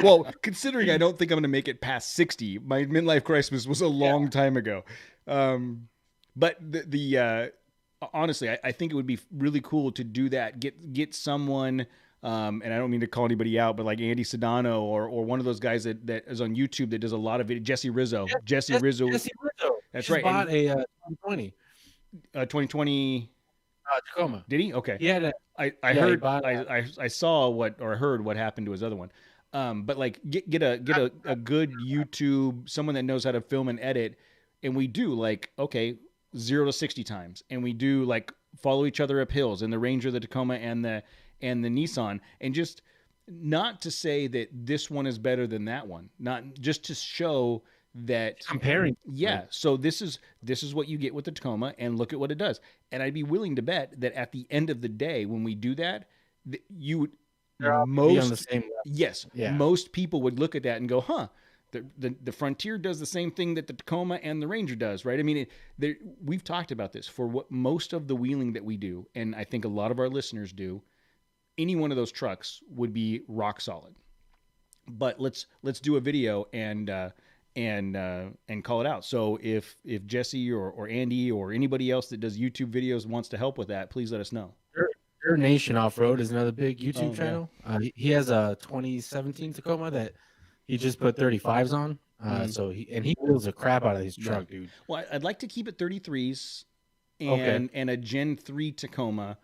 Well, considering I don't think I'm going to make it past 60, my midlife crisis was a long time ago. But honestly, I think it would be really cool to do that. Get someone, and I don't mean to call anybody out, but like Andy Sedano or one of those guys that is on YouTube that does a lot of it. Jesse Rizzo. Jesse Rizzo. That's right. Bought a 2020. 2020. Tacoma. Did he? Okay. Yeah. I heard. I saw heard what happened to his other one. But like get a good YouTube, someone that knows how to film and edit, and we do like 0 to 60 times, and we do like follow each other up hills in the Ranger, the Tacoma, and the Nissan, and just not to say that this one is better than that one, not just to show that Comparing. Yeah, so this is what you get with the Tacoma, and look at what it does. And I'd be willing to bet that at the end of the day, when we do that, you would Be on the same level. Yes, Yeah. most people would look at that and go, "Huh, the Frontier does the same thing that the Tacoma and the Ranger does, right?" I mean, we've talked about this for what most of the wheeling that we do, and I think a lot of our listeners do. Any one of those trucks would be rock solid. But let's do a video and call it out. So if Jesse or Andy or anybody else that does YouTube videos wants to help with that, please let us know. Your Nation Off Road is another big YouTube channel. He has a 2017 Tacoma that he just put 35s on. So he builds the crap out of his truck, dude. Well, I'd like to keep it 33s and a Gen 3 Tacoma,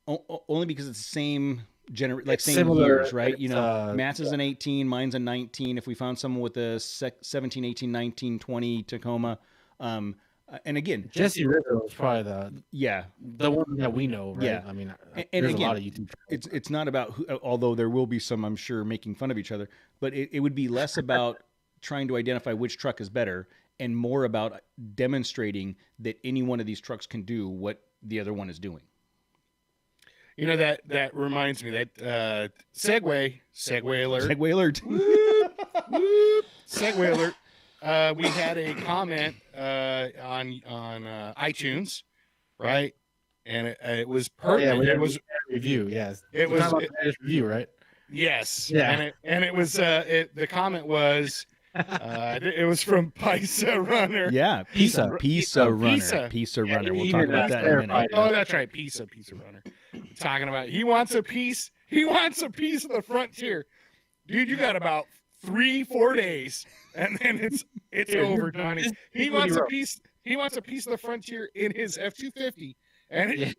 only because it's the same same similar, years, right? You know, it's, Matt's is an 18, mine's a 19. If we found someone with a 17, 18, 19, 20 Tacoma, and again, Jesse Rizzo is probably the one that we know, right? Yeah. I mean, And there's again, a lot of YouTube channels. it's not about who, although there will be some, I'm sure, making fun of each other, but it would be less about trying to identify which truck is better and more about demonstrating that any one of these trucks can do what the other one is doing. You know, that reminds me that segue alert. Segway alert. Segue alert. We had a comment on iTunes right? And it was Oh, yeah, perfect. we It had was a review. Yes, it We're was talking about the review, right? yes, Yeah. and it was the comment was it was from Pisa Runner. Yeah, Pisa. Pisa runner, Pisa. Pisa Yeah, runner. We'll he talk even about that in a minute. clarified. Oh, that's right, Pisa Runner. Talking about he wants a piece. He wants a piece of the frontier, dude. You got about 3-4 days, and then it's over, Johnny. He wants a piece. He wants a piece of the frontier in his F-250, and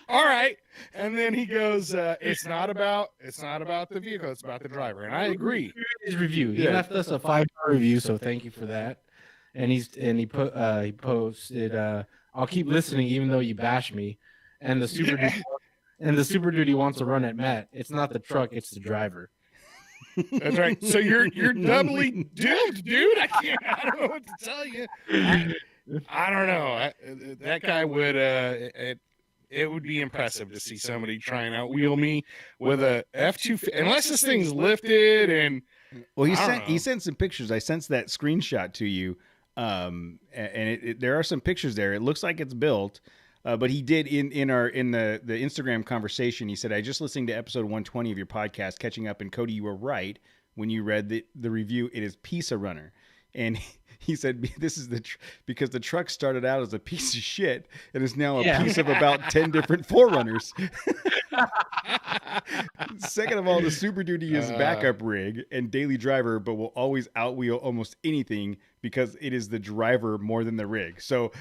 all right. And then he goes, "It's not about the vehicle. It's about the driver." And I agree. His review. He left us a 5-star review, so thank you for that. And he posted, "I'll keep listening even though you bash me." And the Super Duty wants to run at Matt. It's not the truck, it's the driver. That's right. So you're doubly doomed, dude. I don't know what to tell you. I don't know. That guy would. It would be impressive to see somebody try and outwheel me with a F2, unless this thing's lifted and. Well, he sent some pictures. I sent that screenshot to you, and there are some pictures there. It looks like it's built, but he did in the Instagram conversation. He said, "I just listened to episode 120 of your podcast, catching up, and Cody, you were right when you read the review. It is Pisa Runner." And he said, "This is because the truck started out as a piece of shit and is now a piece of about 10 different Forerunners." Second of all, the Super Duty is backup rig and daily driver, but will always outwheel almost anything because it is the driver more than the rig. So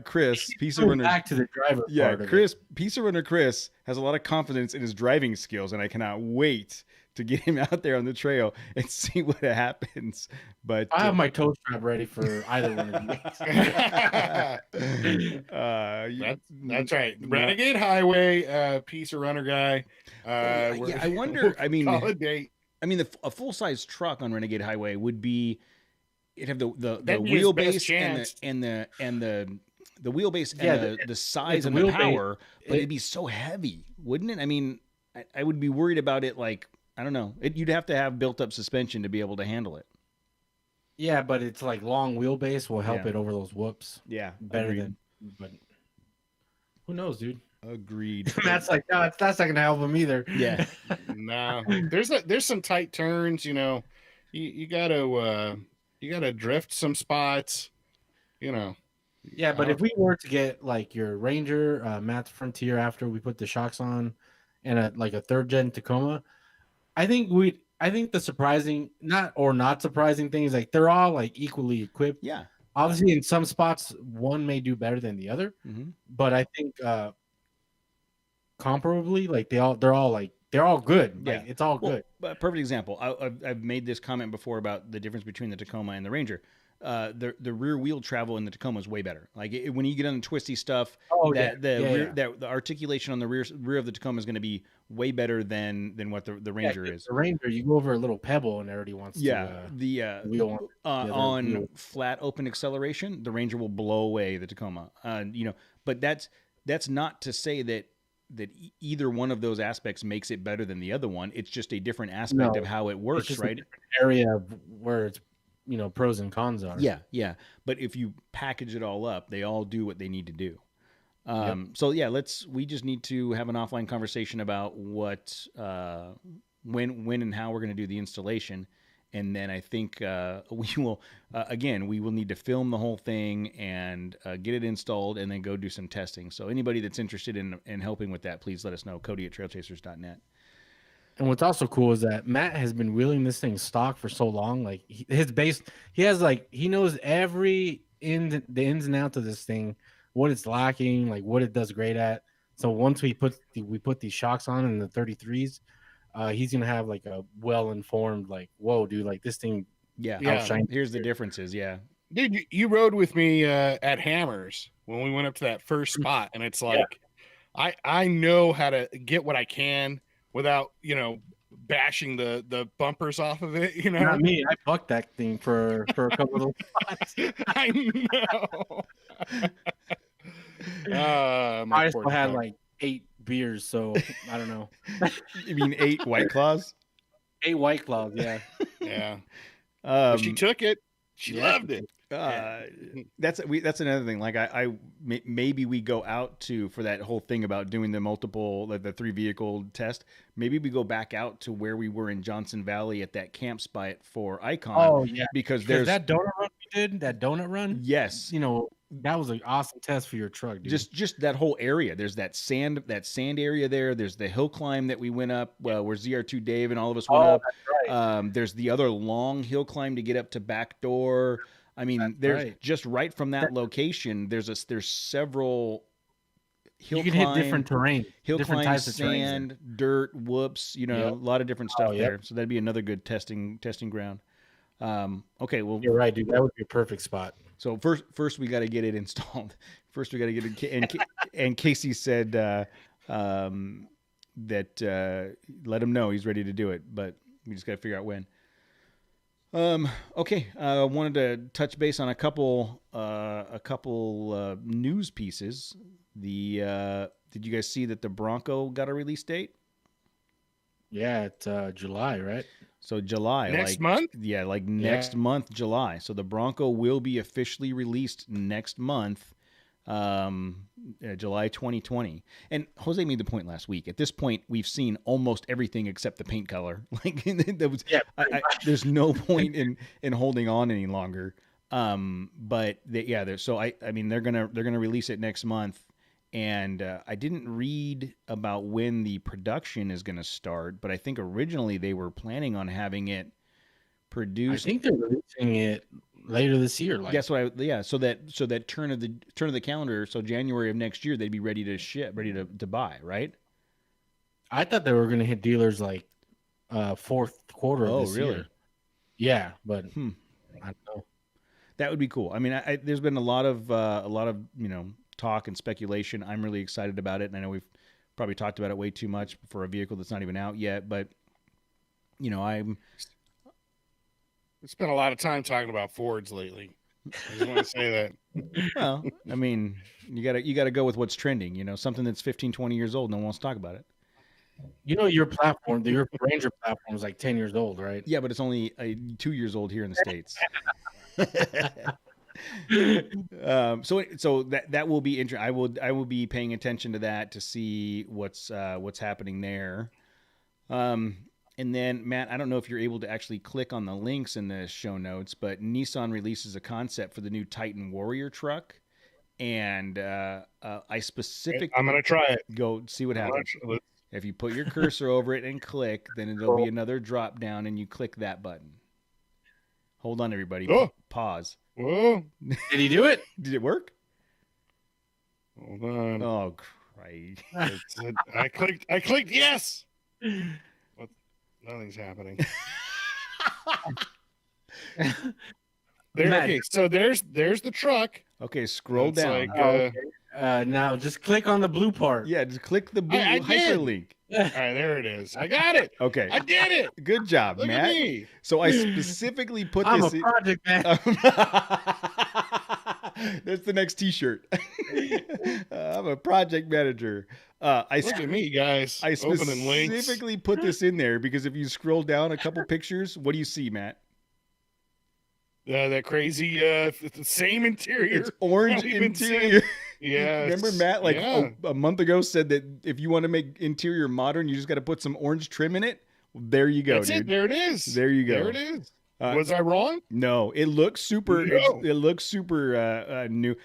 Chris, Pisa Runner, back to the driver. yeah, part Chris, Pisa Runner Chris has a lot of confidence in his driving skills, and I cannot wait to get him out there on the trail and see what happens. But I have my toe strap ready for either one of you. That's right. Renegade Highway, Pisa Runner guy. Yeah, I wonder. I mean, call a date. I mean, a full size truck on Renegade Highway would be. It'd have the That'd be his best wheelbase chance. and the wheelbase Yeah, and the size and the the wheelbase, power, but it'd be so heavy, wouldn't it? I mean, I would be worried about it. Like, I don't know. You'd have to have built up suspension to be able to handle it. Yeah, but it's like long wheelbase will help it over those whoops. Yeah, Better agreed. than, but who knows, dude? Agreed. Matt's like, no, that's not gonna help him either. Yeah. No, there's some tight turns. You know, you gotta drift some spots. You know. Yeah, but if we were to get like your Ranger, Matt's Frontier after we put the shocks on, and a third gen Tacoma, I think the surprising, not surprising thing is like they're all like equally equipped. Yeah. Obviously, in some spots, one may do better than the other, but I think comparably, like they're all good. Yeah. Like, it's all good. But perfect example. I've made this comment before about the difference between the Tacoma and the Ranger. The rear wheel travel in the Tacoma is way better. Like when you get on the twisty stuff, the articulation on the rear of the Tacoma is going to be way better than what the Ranger is. The Ranger, you go over a little pebble and it already wants to. Wheel on flat open acceleration, the Ranger will blow away the Tacoma. But that's not to say that either one of those aspects makes it better than the other one. It's just a different aspect of how it works, it's just right? a different area of where it's pros and cons are. Yeah. But if you package it all up, they all do what they need to do. So yeah, we just need to have an offline conversation about what, when and how we're going to do the installation. And then I think we will need to film the whole thing and get it installed and then go do some testing. So anybody that's interested in helping with that, please let us know. Cody at trailchasers.net. And what's also cool is that Matt has been wheeling this thing stock for so long. Like he knows the ins and outs of this thing, what it's lacking, like what it does great at. So once we put these shocks on in the 33s, he's gonna have like a well-informed, like, whoa, dude, like this thing. Yeah. Here's the differences. Yeah. Dude, you rode with me at Hammers when we went up to that first spot, and it's like, I know how to get what I can without, bashing the bumpers off of it. Not me. I fucked that thing for a couple of spots. I know. I still had like 8 beers, so I don't know. You mean 8 White Claws? 8 White Claws, yeah. Yeah. But she took it. She loved it. That's another thing. Like maybe we go out for that whole thing about doing the multiple, the 3 vehicle test. Maybe we go back out to where we were in Johnson Valley at that camp spot for Icon. Oh yeah, because there's that donut run we did. That donut run. Yes, that was an awesome test for your truck, dude. Just that whole area. There's that sand area there. There's the hill climb that we went up, where ZR2 Dave and all of us went up. That's right. There's the other long hill climb to get up to Backdoor. I mean, there's just right from that location. There's several hill you can climb, hit different terrain, hill different climb, types of sand, dirt, whoops. A lot of different stuff there. So that'd be another good testing ground. Okay, well, you're right, dude. That would be a perfect spot. So first we got to get it installed. First we got to get it. And Casey said that let him know he's ready to do it, but we just got to figure out when. Okay. I wanted to touch base on a couple news pieces. Did you guys see that the Bronco got a release date? Yeah, it's July, right? So July. Next month? Yeah, next month, July. So the Bronco will be officially released next month, July 2020. And Jose made the point last week. At this point, we've seen almost everything except the paint color. There's no point in holding on any longer. But they're gonna release it next month. And I didn't read about when the production is going to start, but I think originally they were planning on having it produced. I think they're releasing it later this year. So that turn of the calendar, so January of next year, they'd be ready to ship, ready to buy, right? I thought they were going to hit dealers fourth quarter of this year. Yeah, but I don't know. That would be cool. I mean, there's been a lot of talk and speculation. I'm really excited about it, and I know we've probably talked about it way too much for a vehicle that's not even out yet, but we spent a lot of time talking about Fords lately. I just want to say that. Well, I mean, you gotta go with what's trending, something that's 15, 20 years old, no one wants to talk about it. Your platform, your Ranger platform is like 10 years old, right? Yeah, but it's only 2 years old here in the States. So that will be interesting. I will be paying attention to that to see what's happening there. And then Matt, I don't know if you're able to actually click on the links in the show notes, but Nissan releases a concept for the new Titan Warrior truck, and I specifically I'm gonna try it. Go see what happens. If you put your cursor over it and click, then there'll be another drop down, and you click that button. Hold on, everybody. Oh. Pause. Whoa! Did he do it? Did it work? Hold on. Oh, Christ! I clicked yes. What? Nothing's happening. Okay, so there's the truck. Okay, scroll down. Now just click on the blue part. Yeah, just click the blue hyperlink. All right, there it is. I got it. Okay, I did it. Good job, Look Matt. at me. So I specifically put I'm this. a project man. That's the next T-shirt. I'm a project manager. Look at me, guys. I Opening links. specifically put this in there because if you scroll down a couple pictures, what do you see, Matt? That crazy, the same interior. It's orange interior. Yeah. Remember Matt, a month ago, said that if you want to make interior modern, you just got to put some orange trim in it. Well, there you go, That's dude. it. There it is. There you go. There it is. Was I wrong? No, it looks super. No. It looks super new.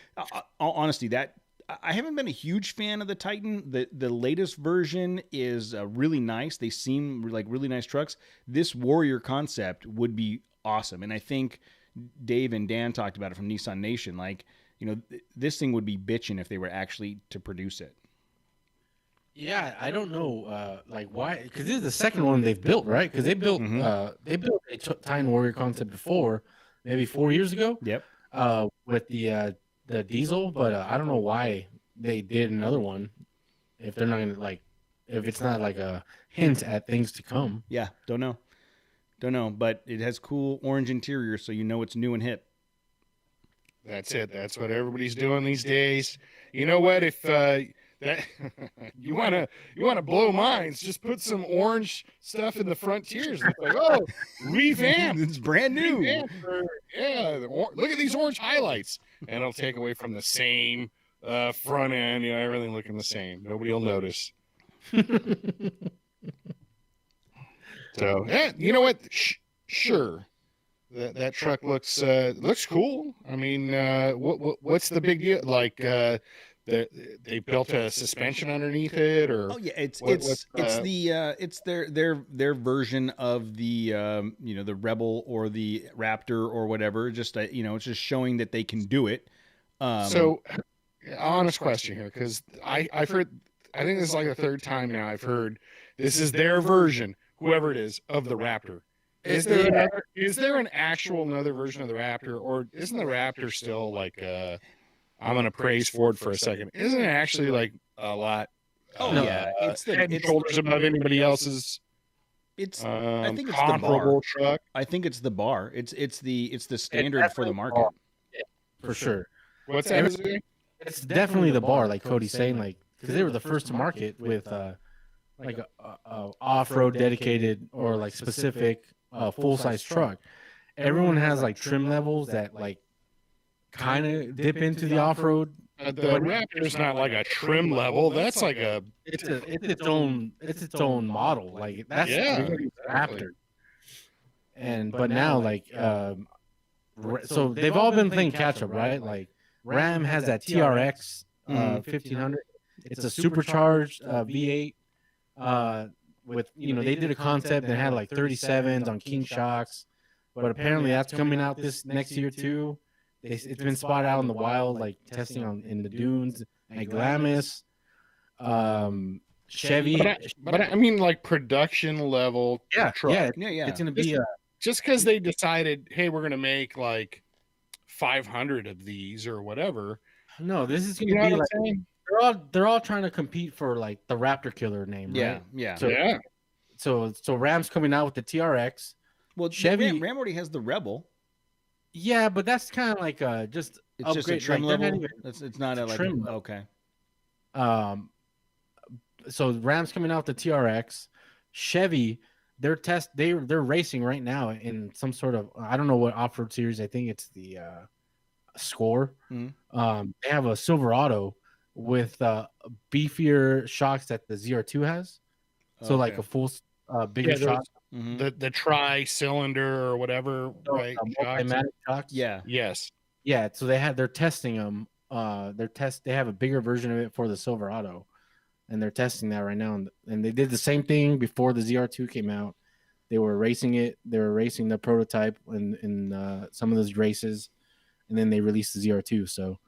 Honestly, that I haven't been a huge fan of the Titan. The latest version is really nice. They seem like really nice trucks. This Warrior concept would be awesome, and I think Dave and Dan talked about it from Nissan Nation. This thing would be bitching if they were actually to produce it. Yeah, I don't know, why? Because this is the second one they've built, right? Because they built a Titan Warrior concept before, maybe 4 years ago. Yep. With the diesel, but I don't know why they did another one. If they're not gonna if it's not like a hint at things to come. Yeah, don't know, but it has cool orange interior, so it's new and hip. That's it. That's what everybody's doing these days. You know what? If that you wanna blow minds, just put some orange stuff in the frontiers. It's like, oh, revamped. It's brand new. Look at these orange highlights, and it'll take away from the same front end. Everything looking the same. Nobody will notice. So you know what? Sure, that truck looks cool. I mean, what's the big deal? Like, they built a suspension underneath it, or it's their version of the the Rebel or the Raptor or whatever. Just it's just showing that they can do it. So, honest question here, because I've heard. I think this is like the third time now I've heard this is their version, whoever it is, of the Raptor. Is there an actual another version of the Raptor, or isn't the Raptor still like I'm going to praise Ford for a second. Isn't it actually like a lot? It's the head and shoulders above anybody else's. I think it's comparable the truck. I think it's the bar. It's the standard for the market. Yeah, for sure. What's that? It's definitely the bar, like Cody's saying, like because they were the first to market with like a off-road dedicated or like specific full-size truck. Everyone has like trim levels that like kind of dip into the off-road. The Raptor's not like a trim level. That's like it's its own model. Like that's Raptor. But now like so they've all been playing catch up, right? Like Ram has that TRX 1500. It's a supercharged V8 with they did a concept that had like 37s on King shocks, but apparently that's coming out this next year too. It's been spotted out in the wild, like testing in the dunes, like Glamis, Chevy. But I mean, like production level truck. Yeah. It's gonna be just because they decided, hey, we're gonna make like 500 of these or whatever. No, this is gonna be like they're all trying to compete for like the Raptor killer name, right? Yeah. So Ram's coming out with the TRX. Well, Chevy Ram already has the Rebel. Yeah, but that's kind of like just it's upgrade. Just a trim like, level. It's not a trim level. Okay. So Ram's coming out the TRX. Chevy, they're racing right now in some sort of I don't know what off-road series. I think it's the Score. Mm-hmm. They have a Silverado with beefier shocks that the ZR2 has. So like a full bigger shock. Mm-hmm. The tri-cylinder or whatever, right? Shocks. Yeah. Yes. Yeah. So they're testing them. They have a bigger version of it for the Silverado, and they're testing that right now. And they did the same thing before the ZR2 came out. They were racing it. They were racing the prototype in some of those races, and then they released the ZR2. So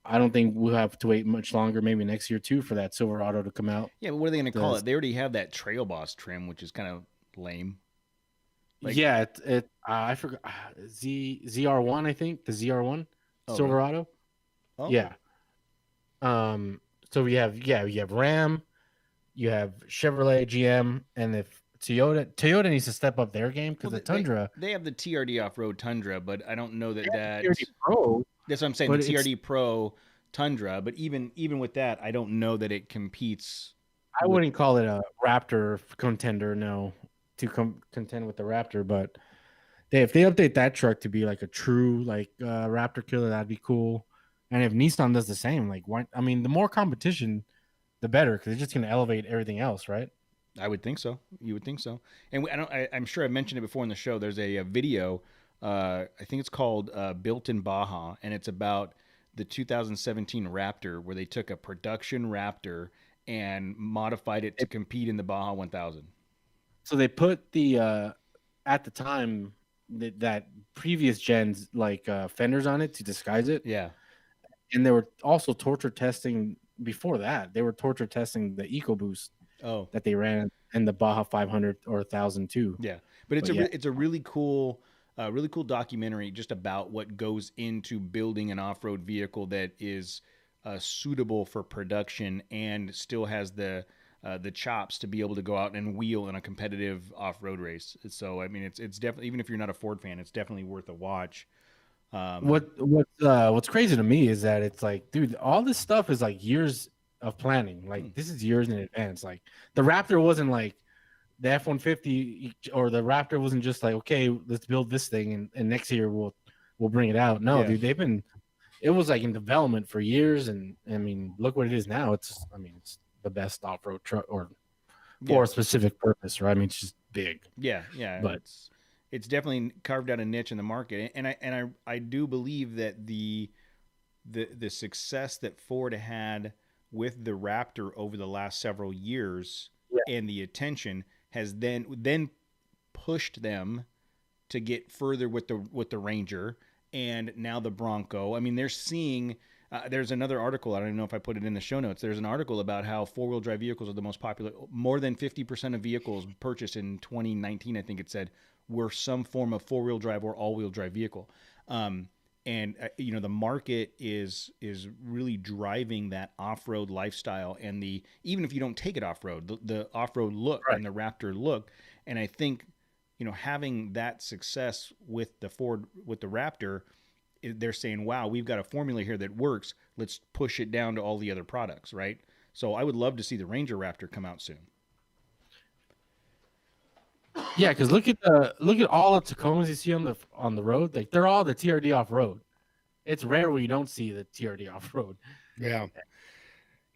I don't think we'll have to wait much longer. Maybe next year too for that Silverado to come out. Yeah, but what are they going to call it? They already have that Trail Boss trim, which is kind of lame. I forgot ZR1. I think the ZR1 Silverado. Oh. Yeah. So you have Ram, you have Chevrolet, GM, and if Toyota needs to step up their game because the Tundra. They have the TRD off-road Tundra, but I don't know that TRD Pro. That's what I'm saying. The TRD Pro Tundra, but even with that, I don't know that it competes. I wouldn't call it a Raptor contender, no, to contend with the Raptor. But if they update that truck to be like a true Raptor killer, that'd be cool. And if Nissan does the same, the more competition, the better, because it's just going to elevate everything else, right? I would think so. You would think so. And I'm sure I mentioned it before in the show. There's a video. I think it's called Built in Baja, and it's about the 2017 Raptor, where they took a production Raptor and modified it to compete in the Baja 1000. So they put the at the time that previous gens fenders on it to disguise it. Yeah, and they were also torture testing before that. They were torture testing the EcoBoost that they ran in the Baja 500 or 1000 too. Yeah, but it's a really cool documentary just about what goes into building an off-road vehicle that is suitable for production and still has the chops to be able to go out and wheel in a competitive off-road race. So I mean, it's definitely, even if you're not a Ford fan, it's definitely worth a watch. What's crazy to me is that it's like, dude, all this stuff is like years of planning. Like this is years in advance. Like the Raptor wasn't like the F-150 or the Raptor wasn't just like, okay, let's build this thing and next year we'll bring it out. No, dude, it was like in development for years, and I mean, look what it is now. It's the best off-road truck or for a specific purpose, right? I mean, it's just big. Yeah, but it's definitely carved out a niche in the market, and I do believe that the success that Ford had with the Raptor over the last several years and the attention has then pushed them to get further with the Ranger and now the Bronco. I mean, they're seeing. There's another article. I don't even know if I put it in the show notes. There's an article about how four-wheel drive vehicles are the most popular. More than 50% of vehicles purchased in 2019, I think it said, were some form of four-wheel drive or all-wheel drive vehicle. And the market is really driving that off-road lifestyle and even if you don't take it off-road, the off-road look and the Raptor look. And I think having that success with the Raptor, they're saying, wow, we've got a formula here that works. Let's push it down to all the other products, right? So I would love to see the Ranger Raptor come out soon. Yeah, because look at all the Tacomas you see on the road. Like they're all the TRD off road. It's rare where you don't see the TRD off road. Yeah.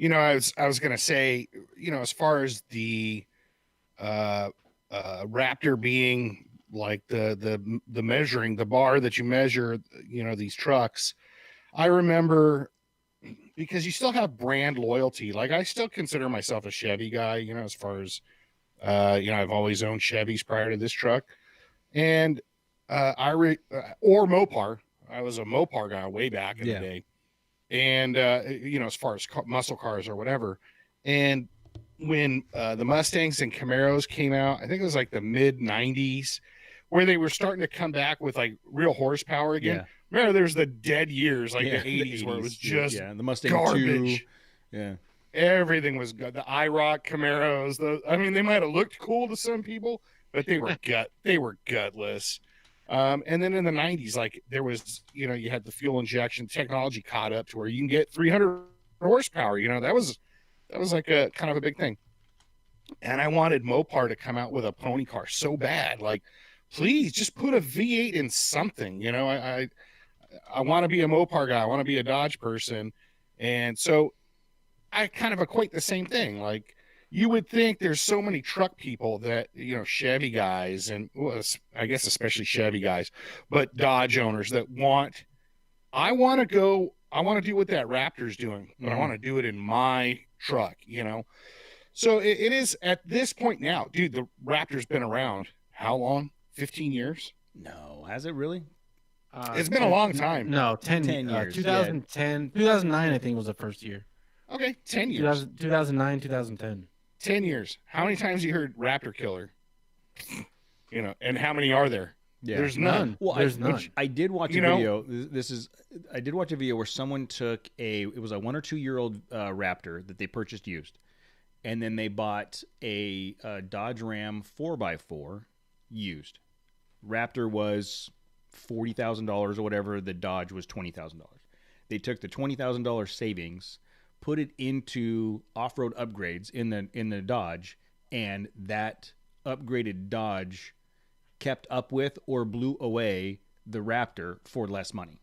I was gonna say, as far as the Raptor being like the measuring the bar that you measure, these trucks, I remember, because you still have brand loyalty. Like I still consider myself a Chevy guy, as far as I've always owned Chevys prior to this truck, and or Mopar. I was a Mopar guy way back in the day, and as far as muscle cars or whatever. And when the Mustangs and Camaros came out, I think it was like the mid '90s, where they were starting to come back with like real horsepower again. Yeah. Remember, there's the dead years, like the 80s, where it was just the Mustang garbage. 2. Everything was good. The IROC Camaros. They might have looked cool to some people, but they were gutless. And then in the 90s, like there was, you had the fuel injection technology caught up to where you can get 300 horsepower. That was like a kind of a big thing. And I wanted Mopar to come out with a pony car so bad. Like, please just put a V8 in something. I want to be a Mopar guy. I want to be a Dodge person. And so I kind of equate the same thing. Like, you would think there's so many truck people that, Chevy guys, and I guess especially Chevy guys, but Dodge owners that I want to do what that Raptor's doing, but I want to do it in my truck, So it is at this point now, dude, the Raptor's been around how long? 15 years? No, has it really? It's been a long time. No, 10 years. 2010, 2009, I think was the first year. Okay, 10 years. 2009, 2010. 10 years. How many times you heard Raptor Killer? And how many are there? Yeah. There's none. Well, there's none. I did watch a video. I did watch a video where someone took it was a 1 or 2 year old Raptor that they purchased used, and then they bought a Dodge Ram 4x4 used. Raptor was $40,000 or whatever. The Dodge was $20,000. They took the $20,000 savings, put it into off-road upgrades in the Dodge, and that upgraded Dodge kept up with or blew away the Raptor for less money.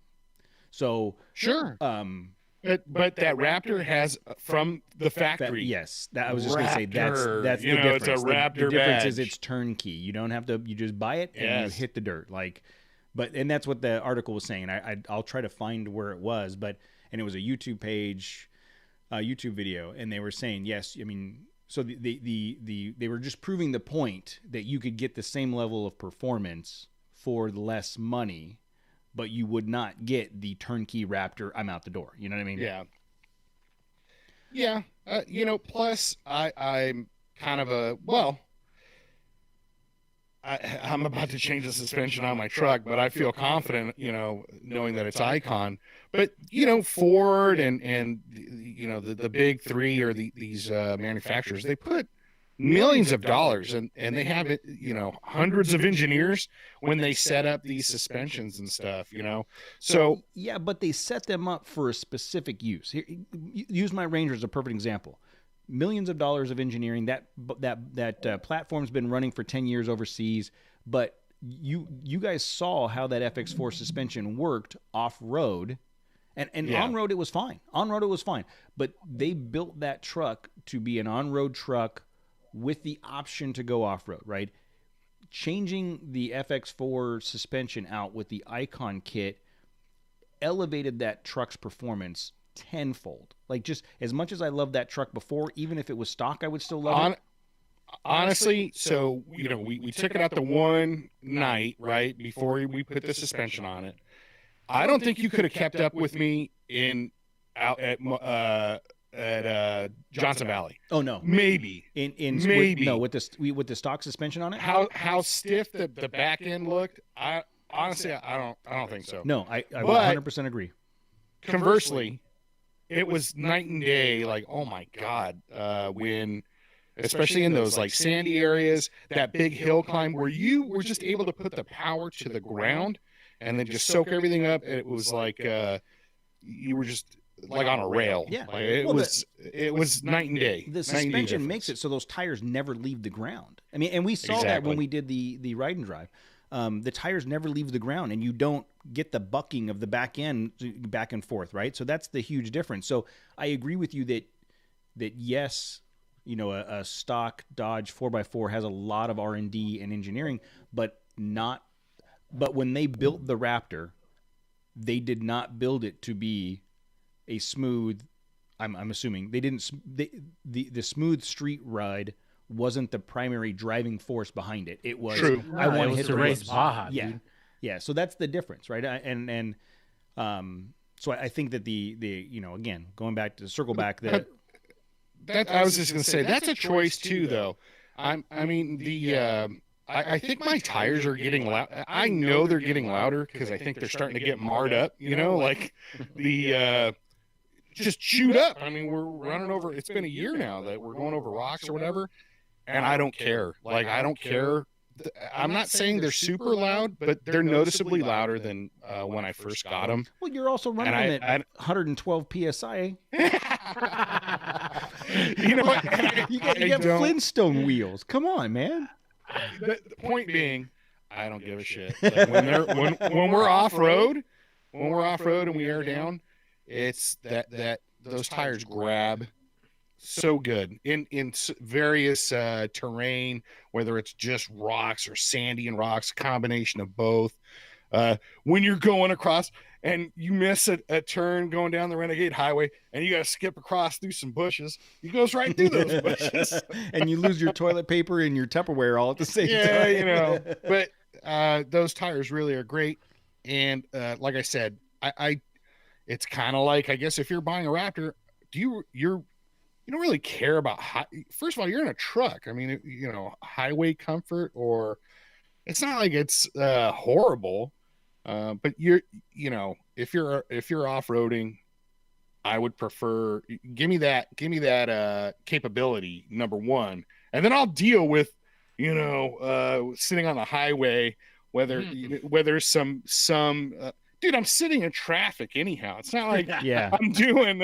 So sure. But that Raptor has from the factory. Yes, I was just going to say that's the difference. It's a Raptor the difference badge. is it's turnkey. You don't have to. You just buy it and you hit the dirt. And that's what the article was saying. I'll try to find where it was, and it was a YouTube page, YouTube video, and they were saying yes. I mean, so they were just proving the point that you could get the same level of performance for less money, but you would not get the turnkey Raptor. I'm out the door. You know what I mean? Yeah. Yeah. Plus I'm kind of I'm about to change the suspension on my truck, but I feel confident, knowing that it's Icon. But, Ford and the big three or these manufacturers, they put millions of dollars, and they have it, hundreds of engineers when they set up these suspensions and stuff, So yeah, but they set them up for a specific use. Here, use my Ranger as a perfect example. Millions of dollars of engineering. That platform's been running for 10 years overseas, but you guys saw how that FX4 suspension worked off road. And Yeah. on road it was fine. On road it was fine. But they built that truck to be an on road truck with the option to go off road, right? Changing the FX4 suspension out with the Icon kit elevated that truck's performance tenfold. Like, just as much as I loved that truck before, even if it was stock, I would still love it. Honestly, so we took it out the one night right before we put the suspension on it. I don't think you could have kept up with me out at Johnson Valley. Oh no, maybe maybe with the stock suspension on it. How stiff the back end looked. I honestly I don't think so. No, I 100% agree. Conversely, it was night and day. Like, oh my god, when especially in those like sandy areas, that big hill climb where you were just able to put the power to the ground and then just soak everything up. It was like you were just like on a rail. Yeah, like, it was night and day. The suspension makes it so those tires never leave the ground. I mean, and we saw that when we did the ride and drive. The tires never leave the ground, and you don't get the bucking of the back end back and forth, right? So that's the huge difference. So I agree with you that yes, a stock Dodge 4x4 has a lot of R&D and engineering, but when they built the Raptor, they did not build it to be a smooth. I'm assuming they didn't. The smooth street ride wasn't the primary driving force behind it. It was True. I want to hit to the race roads. Baja. Yeah, Dude. yeah. So that's the difference, right? So I think that the again going back to circle back that I was just gonna say that's a choice too, though. I think my tires are getting loud. I know they're getting louder because I think they're starting to get marred up. Like the just chewed up. I mean, we're running over. It's been a year now that we're going over rocks or whatever, and I don't care. Like, I don't care. I'm not saying they're super loud, but they're noticeably louder than when I first got them. well, you're also running them at 112 psi. You know what? You got Flintstone wheels. Come on, man. The point being, I don't give a shit. Like, when we're off road, and we air down, it's that those tires grab so good in various terrain, whether it's just rocks or sandy and rocks, combination of both. When you're going across and you miss a turn going down the Renegade Highway and you got to skip across through some bushes, he goes right through those bushes. And you lose your toilet paper and your Tupperware all at the same time. But those tires really are great. And like I said, it's kind of like, I guess if you're buying a Raptor, you don't really care about first of all, you're in a truck. I mean, highway comfort, or it's not like it's horrible. But if you're off-roading, I would prefer give me that capability, number one, and then I'll deal with sitting on the highway, whether some dude, I'm sitting in traffic anyhow. It's not like I'm doing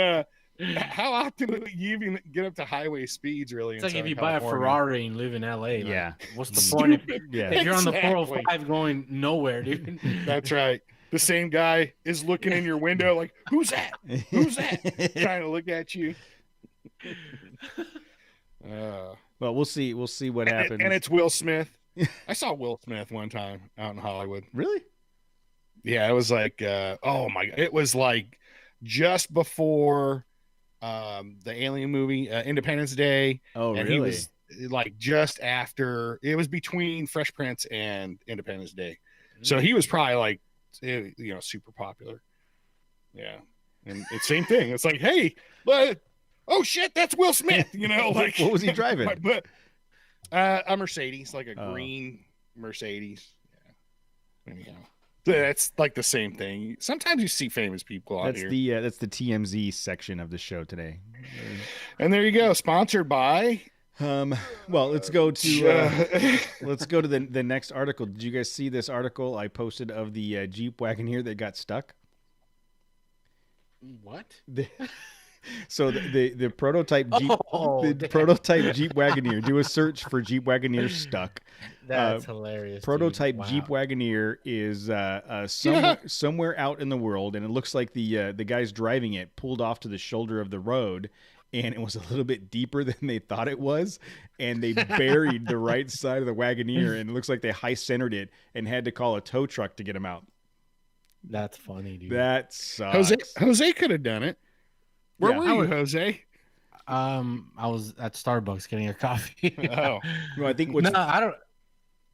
how often do you even get up to highway speeds, really? It's like if you buy a Ferrari and live in LA. Yeah. Like, what's the point? If you're on the Exactly. 405 going nowhere, dude. That's right. The same guy is looking in your window like, who's that? Who's that? Trying to look at you. Well, we'll see. We'll see what happens. And it's Will Smith. I saw Will Smith one time out in Hollywood. Really? Yeah, it was like, oh my God. It was like just before the Alien movie, Independence Day. Oh, and really? He was like just after, it was between Fresh Prince and Independence Day. So he was probably like, super popular. Yeah. And it's same thing. It's like, hey, but oh shit, that's Will Smith. Like What was he driving? But a Mercedes, like a green Mercedes. Yeah. Anyhow. That's like the same thing. Sometimes you see famous people out here. That's the TMZ section of the show today. And there you go. Sponsored by Well, let's go to the next article. Did you guys see this article I posted of the Jeep Wagoneer that got stuck? What? So the prototype Jeep, prototype Jeep Wagoneer. Do a search for Jeep Wagoneer stuck. That's hilarious. Prototype dude. Wow. Jeep Wagoneer is somewhere out in the world, and it looks like the guys driving it pulled off to the shoulder of the road, and it was a little bit deeper than they thought it was, and they buried the right side of the Wagoneer, and it looks like they high centered it and had to call a tow truck to get them out. That's funny, dude. That sucks. Jose could have done it. Where were you, Jose? I was at Starbucks getting a coffee. Oh, no, I think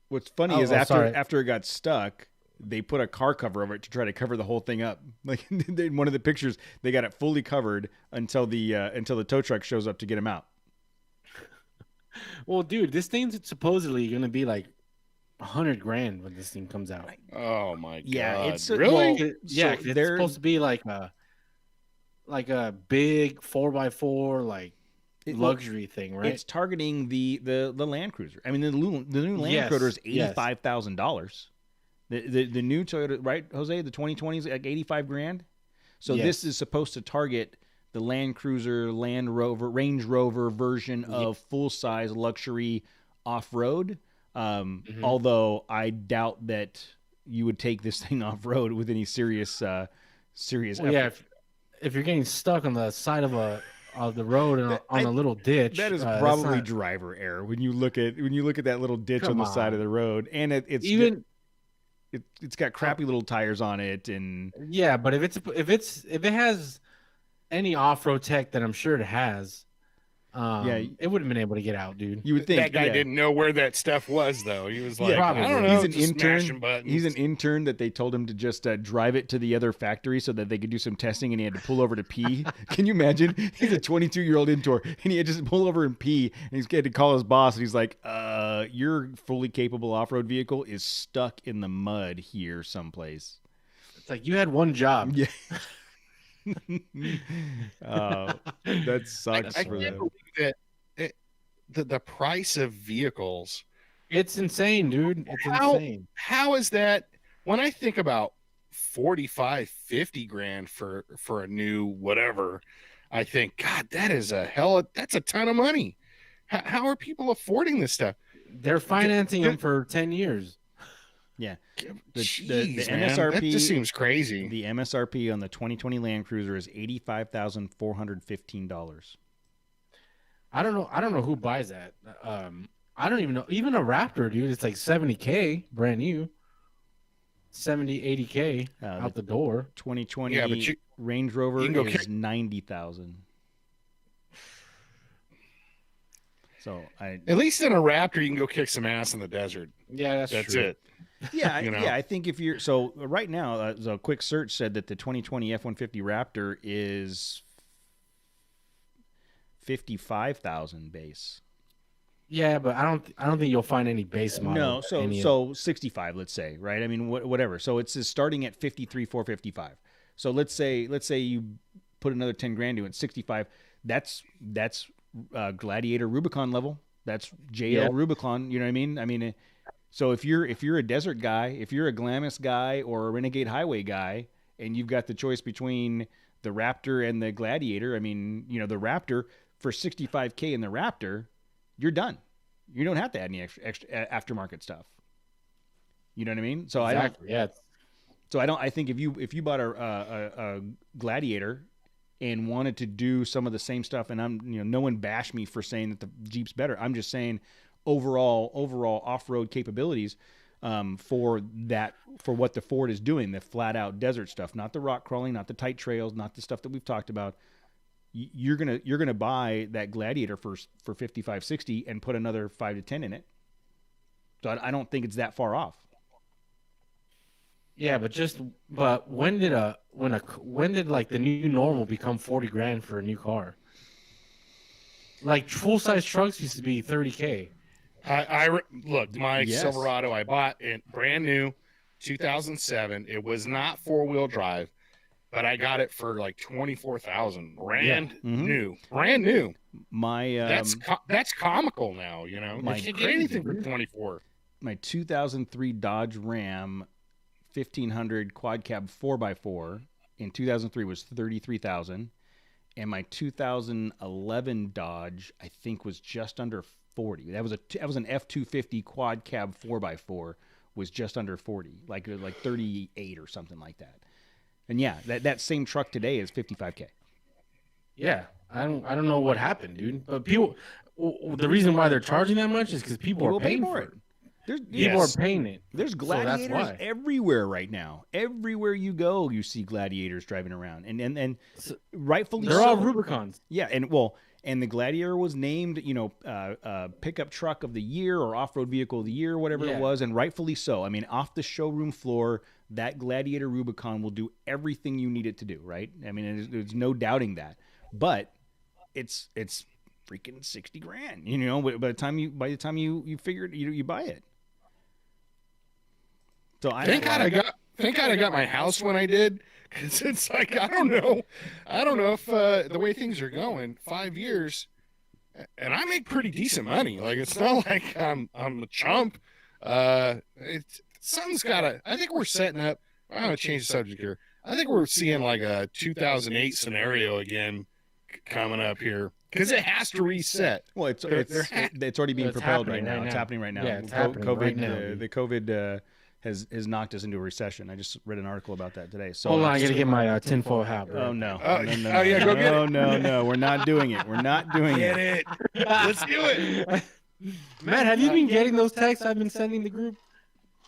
what's funny is after it got stuck, they put a car cover over it to try to cover the whole thing up. Like in one of the pictures, they got it fully covered until the tow truck shows up to get him out. Well, dude, this thing's supposedly going to be like $100,000 when this thing comes out. Oh my god! Yeah, it's really it's supposed to be like a big 4x4 luxury thing, right? It's targeting the Land Cruiser. I mean, the new Land Cruiser is $85,000. The new Toyota, right, Jose? The 2020 is like $85,000. So this is supposed to target the Land Cruiser, Land Rover, Range Rover version of full size luxury off road. Although I doubt that you would take this thing off road with any serious effort. Yeah, if you're getting stuck on the side of the road and on a little ditch, that is probably driver error when you look at that little ditch on the side of the road, and it's got crappy little tires on it, and yeah. But if it has any off-road tech that I'm sure it has, it wouldn't have been able to get out, dude. You would think that guy didn't know where that stuff was, though. He was like, probably. I don't know. He's an intern. Buttons. He's an intern that they told him to just drive it to the other factory so that they could do some testing, and he had to pull over to pee. Can you imagine? He's a 22-year-old intern, and he had to just pull over and pee, and he's had to call his boss, and he's like, your fully capable off-road vehicle is stuck in the mud here someplace. It's like you had one job. Yeah. That sucks I for can't them. believe that the price of vehicles. It's insane, dude. It's insane. How is that? When I think about 45, 50 grand for a new whatever, I think, God, that's a ton of money. How are people affording this stuff? They're financing them for 10 years. Yeah. Jeez, the man, MSRP that just seems crazy. The MSRP on the 2020 Land Cruiser is $85,415. I don't know who buys that. I don't even know. Even a Raptor, dude, it's like $70K brand new. 70, 80K out the door. 2020 Range Rover is $90,000. So at least in a Raptor, you can go kick some ass in the desert. Yeah, that's true. it. Yeah, yeah. I think if you're right now, a quick search said that the 2020 F-150 Raptor is $55,000 base. Yeah, but I don't think you'll find any base model. No, so 65, let's say, right? I mean, whatever. So it's starting at 53,455. So let's say you put another 10 grand to it, 65. That's Gladiator Rubicon level. That's JL Rubicon. You know what I mean? I mean, so if you're a desert guy, if you're a Glamis guy or a Renegade Highway guy, and you've got the choice between the Raptor and the Gladiator, I mean, the Raptor for $65K in the Raptor, you're done. You don't have to add any extra aftermarket stuff. You know what I mean? So exactly. I think if you bought a Gladiator and wanted to do some of the same stuff, and no one bash me for saying that the Jeep's better. I'm just saying overall off-road capabilities for what the Ford is doing, the flat out desert stuff, not the rock crawling, not the tight trails, not the stuff that we've talked about. You're gonna buy that Gladiator for 55, 60 and put another 5 to 10 in it. So I don't think it's that far off. Yeah, but when did like the new normal become 40 grand for a new car? Like full size trucks used to be 30K. Look, my Silverado I bought it brand new, 2007. It was not 4-wheel drive, but I got it for like 24,000, brand Mm-hmm. new, brand new. My That's comical now, you know. My- You can't get anything for 24. my 2003 Dodge Ram 1500 quad cab 4x4 in 2003 was 33,000, and my 2011 Dodge I think was just under 40. That was an F250 quad cab 4x4, was just under 40, like 38 or something like that. And yeah, that same truck today is 55K. Yeah, I don't know what happened, dude. But people, the reason why they're charging that much is because people are paying for it. People are paying it. There's gladiators why. everywhere right now. Everywhere you go, you see gladiators driving around, and rightfully They're so. all Rubicons. Yeah, and the Gladiator was named, pickup truck of the year or off-road vehicle of the year, whatever it was, and rightfully so. I mean, off the showroom floor, that Gladiator Rubicon will do everything you need it to do, right? I mean, there's no doubting that. But it's freaking $60,000, you know. By the time you figure it, you buy it. So Thank God I got my house when I did, because it's like I don't know if the way things are going, 5 years, and I make pretty decent money. Like it's not like I'm a chump. Something's gotta. I think we're setting up. I'm gonna change the subject here. I think we're seeing like a 2008 scenario again coming up here, because it has to reset. Well, it's already being propelled right now. It's happening right now. Yeah, it's happening right now. The COVID has knocked us into a recession. I just read an article about that today. So Hold on, I gotta get my tinfoil hat. Bro. Oh no! Oh, no, oh, yeah, go get it. No! We're not doing it. We're not doing Get it. it. Let's do it. Matt, have you been getting those texts I've been sending the group?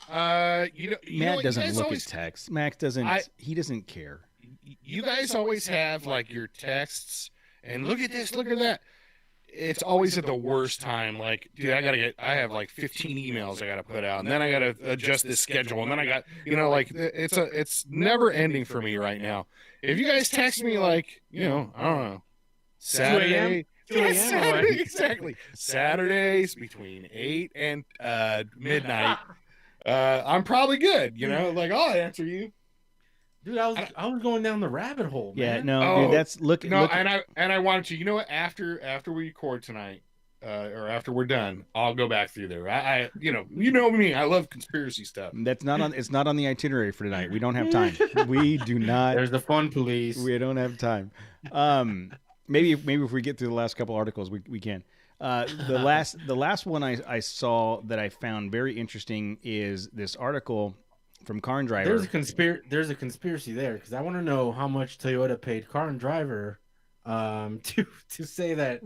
Matt doesn't look at texts. Max doesn't. He doesn't care. You guys always have like your texts and look at this, look at that. It's always at the worst time. Like, dude, I have like 15 emails I gotta put out, and then I gotta adjust this schedule, and then I got, like it's never ending for me right now. If you guys text me like, I don't know, Saturday. 2 a.m. Yeah, Saturday, exactly. Saturdays between 8 and midnight. I'm probably good, like I'll answer you. Dude, I was going down the rabbit hole, man. Yeah, no, dude, that's look. And I wanted to. You know what? After we record tonight, or after we're done, I'll go back through there. I you know me. I love conspiracy stuff. That's not on. It's not on the itinerary for tonight. We don't have time. We do not. There's the fun police. We don't have time. Maybe if we get through the last couple articles, we can. The last one I saw that I found very interesting is this article from Car and Driver. There's a conspiracy there, because I want to know how much Toyota paid Car and Driver to say that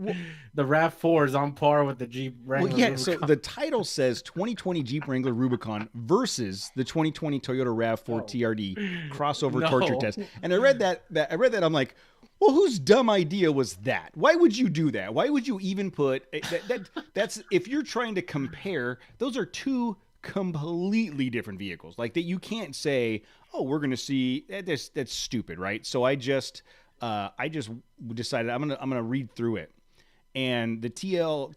the RAV4 is on par with the Jeep Wrangler. Well, yeah. Rubicon. So the title says 2020 Jeep Wrangler Rubicon versus the 2020 Toyota RAV4 TRD crossover torture test. And I read that. I'm like, well, whose dumb idea was that? Why would you do that? Why would you even put that's if you're trying to compare, those are two completely different vehicles. Like that, you can't say, oh, we're going to see that's stupid, right? So I just decided I'm gonna read through it, and the TLDR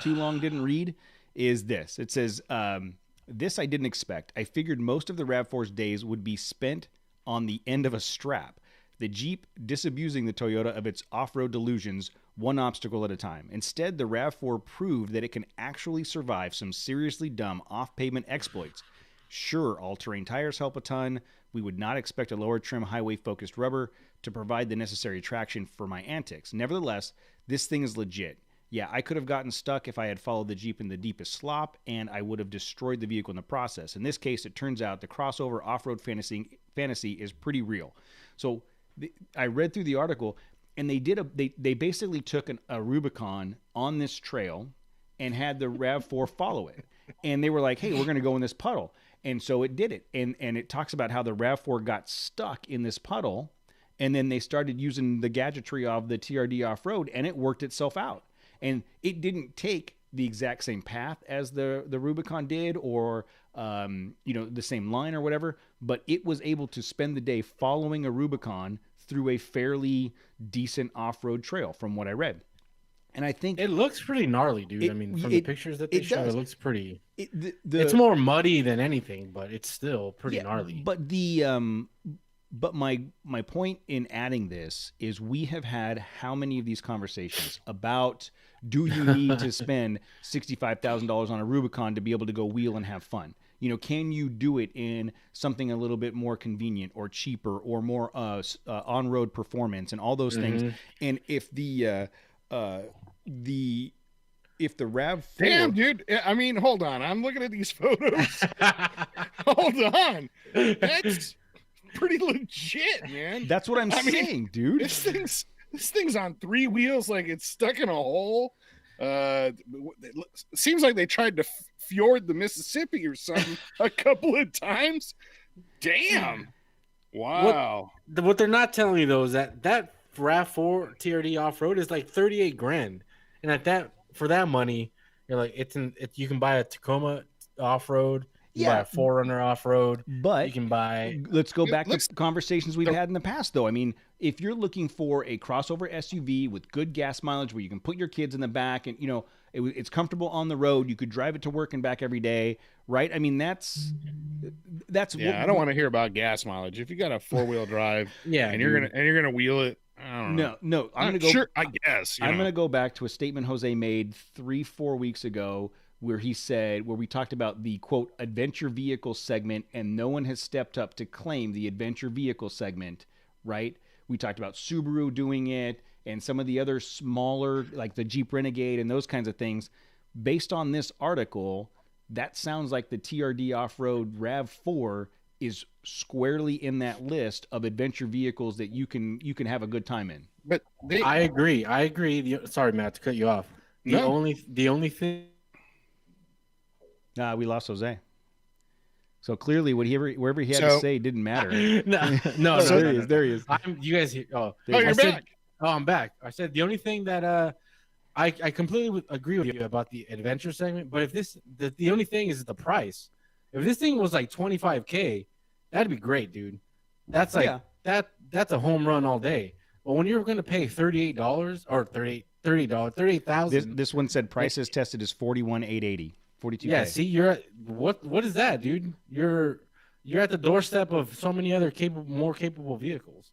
too long didn't read is this. It says, this I didn't expect. I figured most of the RAV4's days would be spent on the end of a strap. The Jeep disabusing the Toyota of its off-road delusions, one obstacle at a time. Instead, the RAV4 proved that it can actually survive some seriously dumb off-pavement exploits. Sure, all-terrain tires help a ton. We would not expect a lower trim highway-focused rubber to provide the necessary traction for my antics. Nevertheless, this thing is legit. Yeah, I could have gotten stuck if I had followed the Jeep in the deepest slop, and I would have destroyed the vehicle in the process. In this case, it turns out the crossover off-road fantasy is pretty real. So I read through the article, and they basically took a Rubicon on this trail and had the RAV4 follow it. And they were like, hey, we're going to go in this puddle. And so it did it. And it talks about how the RAV4 got stuck in this puddle, and then they started using the gadgetry of the TRD off-road, and it worked itself out. And it didn't take the exact same path as the Rubicon did, or the same line or whatever, but it was able to spend the day following a Rubicon through a fairly decent off-road trail, from what I read. And I think it looks pretty gnarly, dude. From the pictures that they show, it looks pretty. It's more muddy than anything, but it's still pretty gnarly. But But my point in adding this is we have had how many of these conversations about do you need to spend $65,000 on a Rubicon to be able to go wheel and have fun? You know, can you do it in something a little bit more convenient or cheaper or more on-road performance and all those things? And if the RAV4... Damn, dude. I mean, hold on. I'm looking at these photos. Hold on. That's pretty legit, man. That's what I'm saying, dude. This thing's on 3 wheels like it's stuck in a hole. It seems like they tried to fjord the Mississippi or something a couple of times. Damn. Wow. What they're not telling you though is that RAV4 TRD off-road is like $38,000. And for that money, you're like you can buy a Tacoma off-road. You can buy a 4Runner off-road, but you can buy. Let's go back to conversations we've had in the past, though. I mean, if you're looking for a crossover SUV with good gas mileage, where you can put your kids in the back, and it's comfortable on the road, you could drive it to work and back every day, right? I mean, that's. Yeah, I don't want to hear about gas mileage. If you got a 4-wheel drive, and you're gonna wheel it. I don't know. No, I'm gonna go. Sure, I guess I'm gonna go back to a statement Jose made 3-4 weeks ago, where we talked about the quote adventure vehicle segment, and no one has stepped up to claim the adventure vehicle segment, right? We talked about Subaru doing it and some of the other smaller, like the Jeep Renegade and those kinds of things. Based on this article, that sounds like the TRD off-road RAV4 is squarely in that list of adventure vehicles that you can have a good time in. But I agree. Sorry, Matt, to cut you off. The only thing. We lost Jose. So clearly, wherever he had to say didn't matter. No, there he is. You guys hear? Oh, you're back. I'm back. I said the only thing that I completely agree with you about the adventure segment. But if the only thing is the price. If this thing was like $25,000, that'd be great, dude. That's like that's a home run all day. But when you're going to pay $38 or $38,000, this one said prices tested is $41,880. $42,000. Yeah, see, you're at what is that, dude? You're at the doorstep of so many other more capable vehicles.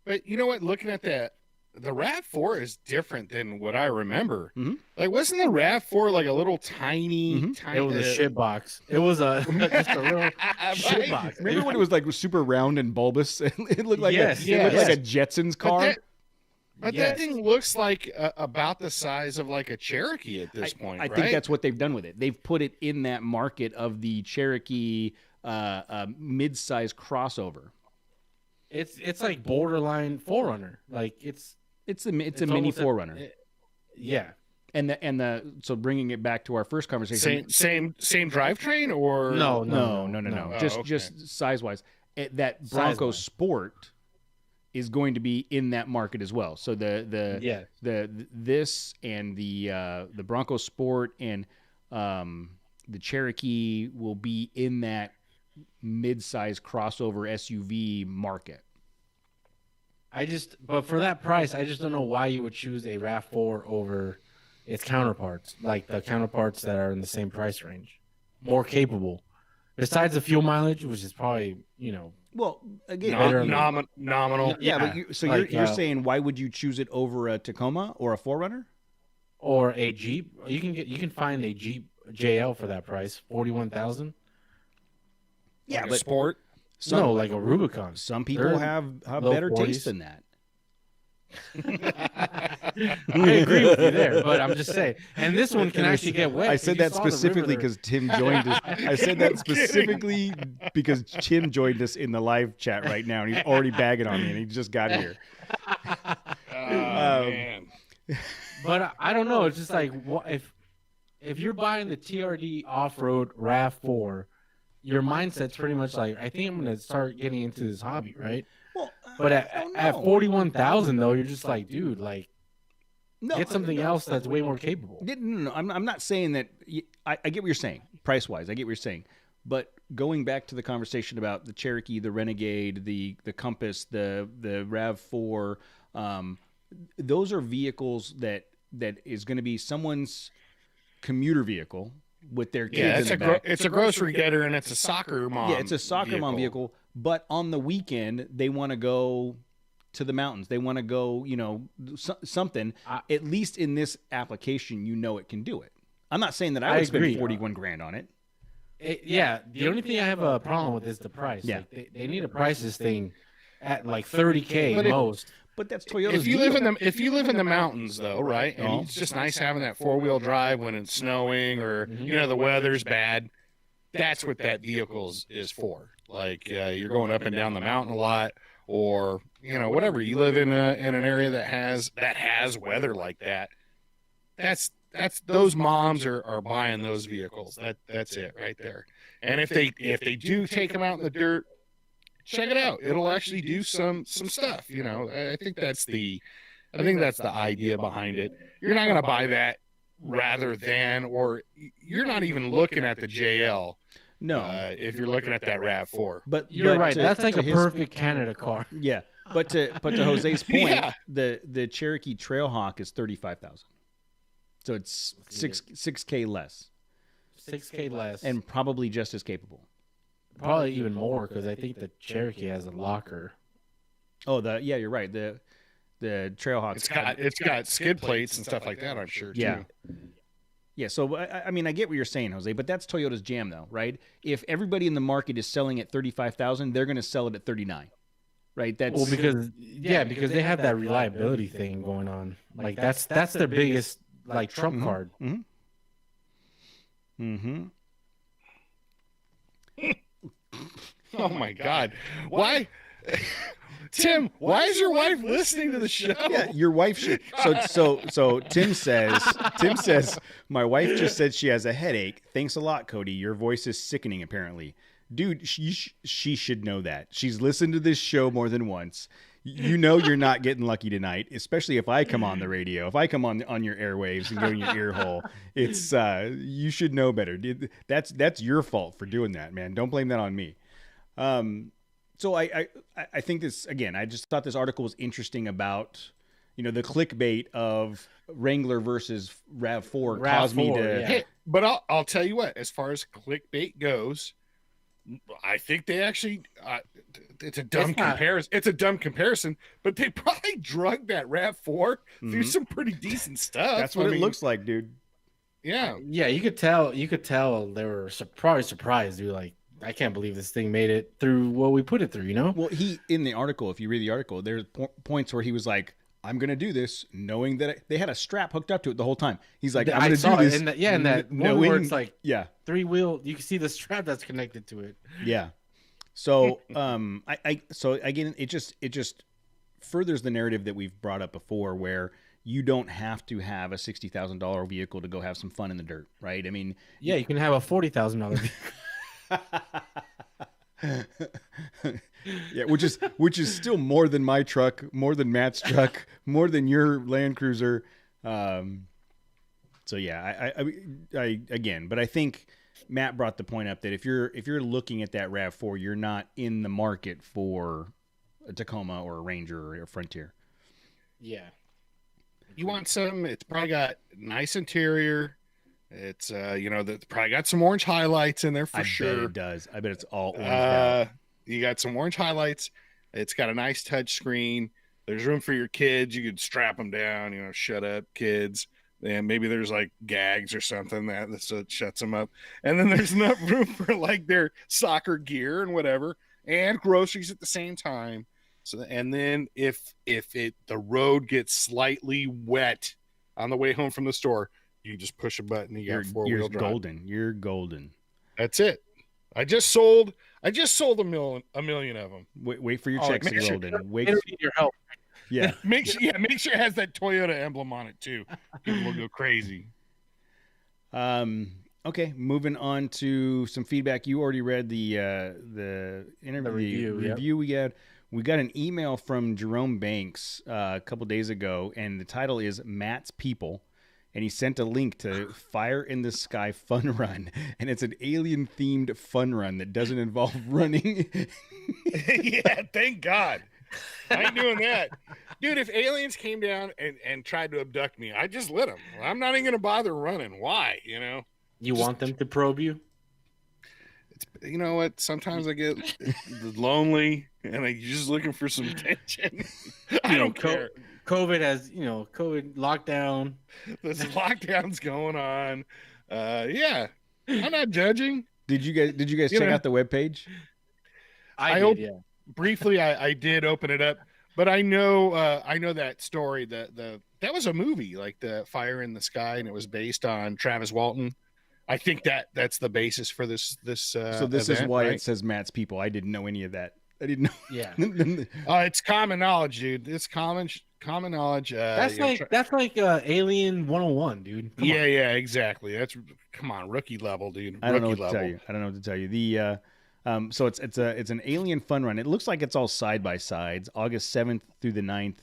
But you know what? Looking at that, the RAV4 is different than what I remember. Mm-hmm. Like, wasn't the RAV4 like a little tiny? It was a shit box. It was just a little shit box. Remember when it was like super round and bulbous? It looked like like a Jetsons car. But that thing looks like about the size of like a Cherokee at this point. I think that's what they've done with it. They've put it in that market of the Cherokee mid-size crossover. It's like borderline 4Runner. Like it's a mini 4Runner. Yeah. And so bringing it back to our first conversation, same drivetrain or no. Just size-wise, that Bronco Sport is going to be in that market as well. So this and the Bronco Sport and the Cherokee will be in that mid-size crossover SUV market. But for that price, I just don't know why you would choose a RAV4 over its counterparts, like the counterparts that are in the same price range, more capable. Besides the fuel mileage, which is probably, well, again, nominal. Yeah, but you're saying why would you choose it over a Tacoma or a 4Runner or a Jeep? You can find a Jeep JL for that price, $41,000. Yeah, like but sport. Like a Rubicon. Some people have better 40s. taste than that. I agree with you there, but I'm just saying. And this one can actually get wet. I said that specifically because Tim joined us. I said that specifically because Tim joined us in the live chat right now, and he's already bagging on me, and he just got here. Man. But I don't know. It's just like if you're buying the TRD off-road RAV4, your mindset's pretty much like, I think I'm going to start getting into this hobby, right? Well, but at $41,000 though, you're just like, dude, like, get something else that's way more capable. No. I'm not saying that. I get what you're saying, price wise. I get what you're saying, but going back to the conversation about the Cherokee, the Renegade, the Compass, the RAV4, those are vehicles that is going to be someone's commuter vehicle with their kids in the back. It's a grocery getter and it's a soccer mom. Yeah, it's a soccer mom vehicle. but on the weekend they want to go to the mountains. They want to go, something. At least in this application, it can do it. I'm not saying that I would spend 41 grand on it. The only thing I have a problem with is the price. Yeah. Like they need to price this thing at like $30K most. But that's Toyota's if you live in the mountains though, right? And it's just nice having that 4-wheel drive when it's snowing or the weather's bad. That's what that vehicle is for. Like you're going up and down the mountain a lot, or whatever. You live in an area that has weather like that. That's those moms are buying those vehicles. That's it right there. And if they do take them out in the dirt, check it out. It'll actually do some stuff. I think that's the idea behind it. You're not going to buy that rather than, or you're not even looking at the JL. No, if you're looking at that RAV4. But you're right. That's like a perfect Canada car. Yeah, but to Jose's point, the Cherokee Trailhawk is $35,000. So it's 6K less. 6K less. And probably just as capable. Probably even more because I think the Cherokee has a locker. Oh, you're right. The Trailhawk's it's got skid plates and stuff like that, I'm sure, too. Yeah. Yeah, so I mean, I get what you're saying, Jose, but that's Toyota's jam, though, right? If everybody in the market is selling at $35,000, they're going to sell it at $39,000, right? That's because they have that reliability thing going on. Like that's their biggest trump card. Oh my God! Why? Tim, why is your wife listening to the show? Yeah, your wife should. So Tim says, my wife just said she has a headache. Thanks a lot, Cody. Your voice is sickening, apparently. Dude, she should know that. She's listened to this show more than once. You're not getting lucky tonight, especially if I come on the radio. If I come on your airwaves and go in your ear hole, it's you should know better. That's your fault for doing that, man. Don't blame that on me. So I think this, again, I just thought this article was interesting about, the clickbait of Wrangler versus RAV4 caused me to. Yeah. Hey, but I'll tell you what, as far as clickbait goes, I think they actually, it's a dumb comparison. It's a dumb comparison, but they probably drugged that RAV4 through some pretty decent stuff. That's what it looks like, dude. Yeah. Yeah, you could tell they were probably surprised, dude. Like, I can't believe this thing made it through what we put it through, Well, in the article, if you read the article, there's points where he was like, I'm going to do this, knowing that they had a strap hooked up to it the whole time. He's like, I'm going to do this. And that one where it's like 3-wheel, you can see the strap that's connected to it. Yeah. So, so again, it just furthers the narrative that we've brought up before, where you don't have to have a $60,000 vehicle to go have some fun in the dirt, right? I mean, yeah, you can have a $40,000 vehicle. Yeah, which is still more than my truck, more than Matt's truck, more than your Land Cruiser. So yeah, I again, but I think Matt brought the point up that if you're looking at that RAV4, you're not in the market for a Tacoma or a Ranger or a Frontier. Yeah, you want some. It's probably got nice interior. It's that's probably got some orange highlights in there for sure. I bet it does. I bet it's all orange. You got some orange highlights. It's got a nice touch screen. There's room for your kids. You could strap them down. Shut up, kids. And maybe there's like gags or something so it shuts them up. And then there's enough room for like their soccer gear and whatever, and groceries at the same time. So, and then if the road gets slightly wet on the way home from the store, you just push a button. You got 4-wheel drive. Golden. You're golden. That's it. I just sold a million of them. Wait for your checks to roll in. Wait. Need your help. Yeah. Make sure it has that Toyota emblem on it too. People will go crazy. Okay, moving on to some feedback. You already read the review we got. We got an email from Jerome Banks a couple days ago, and the title is Matt's People. And he sent a link to Fire in the Sky Fun Run. And it's an alien-themed fun run that doesn't involve running. Yeah, thank God. I ain't doing that. Dude, if aliens came down and tried to abduct me, I'd just let them. I'm not even going to bother running. Why, You want them to probe you? you know what? Sometimes I get lonely and I'm just looking for some attention. I don't care. COVID has, COVID lockdown. This lockdown's going on. Yeah, I'm not judging. Did you guys check out the webpage? Briefly, I did open it up, but I know that story. That was a movie, like the Fire in the Sky, and it was based on Travis Walton. I think that's the basis for this. So this event, is why right? it says Matt's people. I didn't know any of that. I didn't know. Yeah. It's common knowledge, dude. It's common knowledge. That's like Alien 101, dude. Come on. Yeah, exactly. Come on, rookie level, dude. I don't know what to tell you. I don't know what to tell you. The so it's an Alien fun run. It looks like it's all side by sides. August 7th through the 9th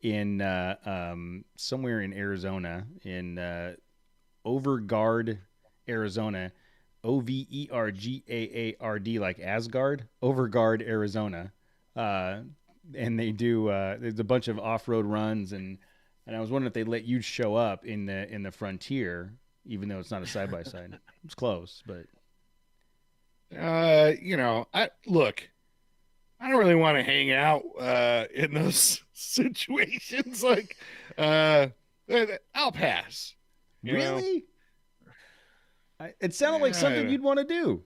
in somewhere in Arizona, in Overgaard, Arizona. Overgaard, like Asgard, Overgaard, Arizona. And they do there's a bunch of off-road runs, and I was wondering if they let you show up in the Frontier, even though it's not a side by side. It's close, but I don't really want to hang out in those situations. Like, I'll pass. Really? It sounded like something you'd want to do.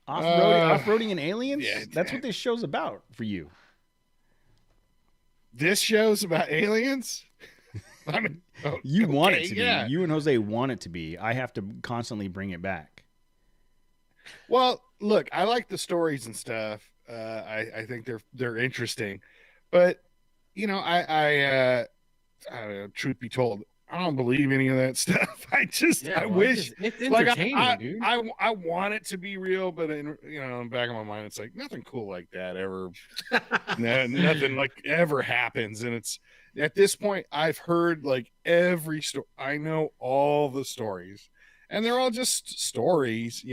Off-roading and aliens? Yeah, that's what this show's about for you. This show's about aliens? I mean, you want it to be. You and Jose want it to be. I have to constantly bring it back. Well, look, I like the stories and stuff. I think they're interesting. But, I truth be told, I don't believe any of that stuff. I wish it's entertaining, dude. I want it to be real, but in the back of my mind, it's like nothing cool like that ever. Nothing like ever happens. And it's at this point, I've heard like every story. I know all the stories, and they're all just stories.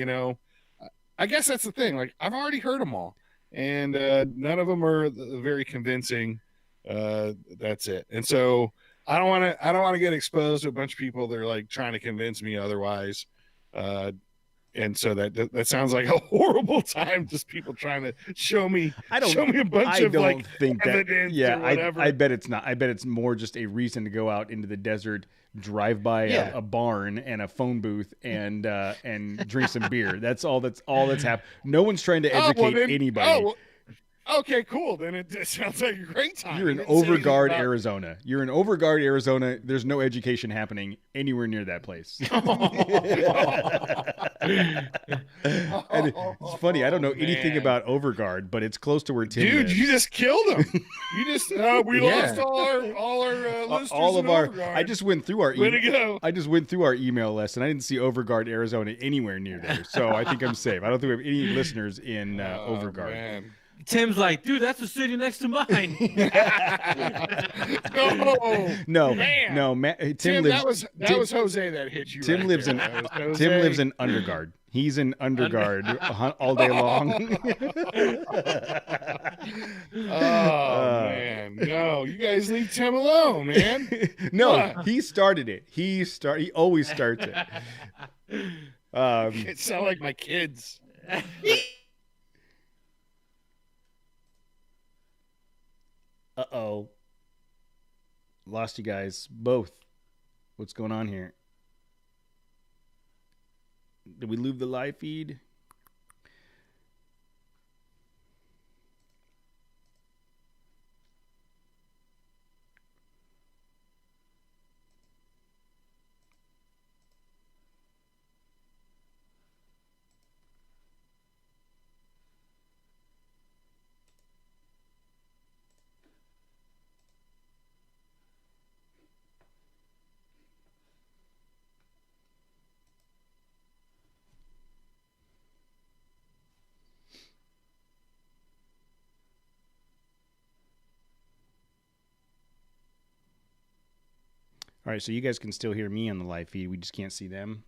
I guess that's the thing. Like I've already heard them all, and none of them are very convincing. That's it. And so. I don't want to get exposed to a bunch of people that are like trying to convince me otherwise. And so that sounds like a horrible time. Just people trying to show me a bunch of like evidence or whatever. I bet it's not. I bet it's more just a reason to go out into the desert, drive by a barn and a phone booth and drink some beer. That's all that's happened. No one's trying to educate anybody. Okay, cool. Then it sounds like a great time. You're in Overgaard, Arizona. There's no education happening anywhere near that place. And it's funny. I don't know anything about Overgaard, but it's close to where Tim lives. Dude, you just killed him. You just we lost all our listeners. All of our. Overgaard. I just went through our. Way to go. I just went through our email list, and I didn't see Overgaard, Arizona, anywhere near there. So I think I'm safe. I don't think we have any listeners in Overgaard. Man. Tim's like, dude, that's the city next to mine. No. Tim lives. That was Jose that hit you. Tim lives in Undergard. He's in Undergard all day long. Man, no, you guys leave Tim alone, man. No, what? He started it. He always starts it. It sounds like my kids. Uh-oh. Lost you guys both. What's going on here? Did we lose the live feed? All right, so you guys can still hear me on the live feed. We just can't see them.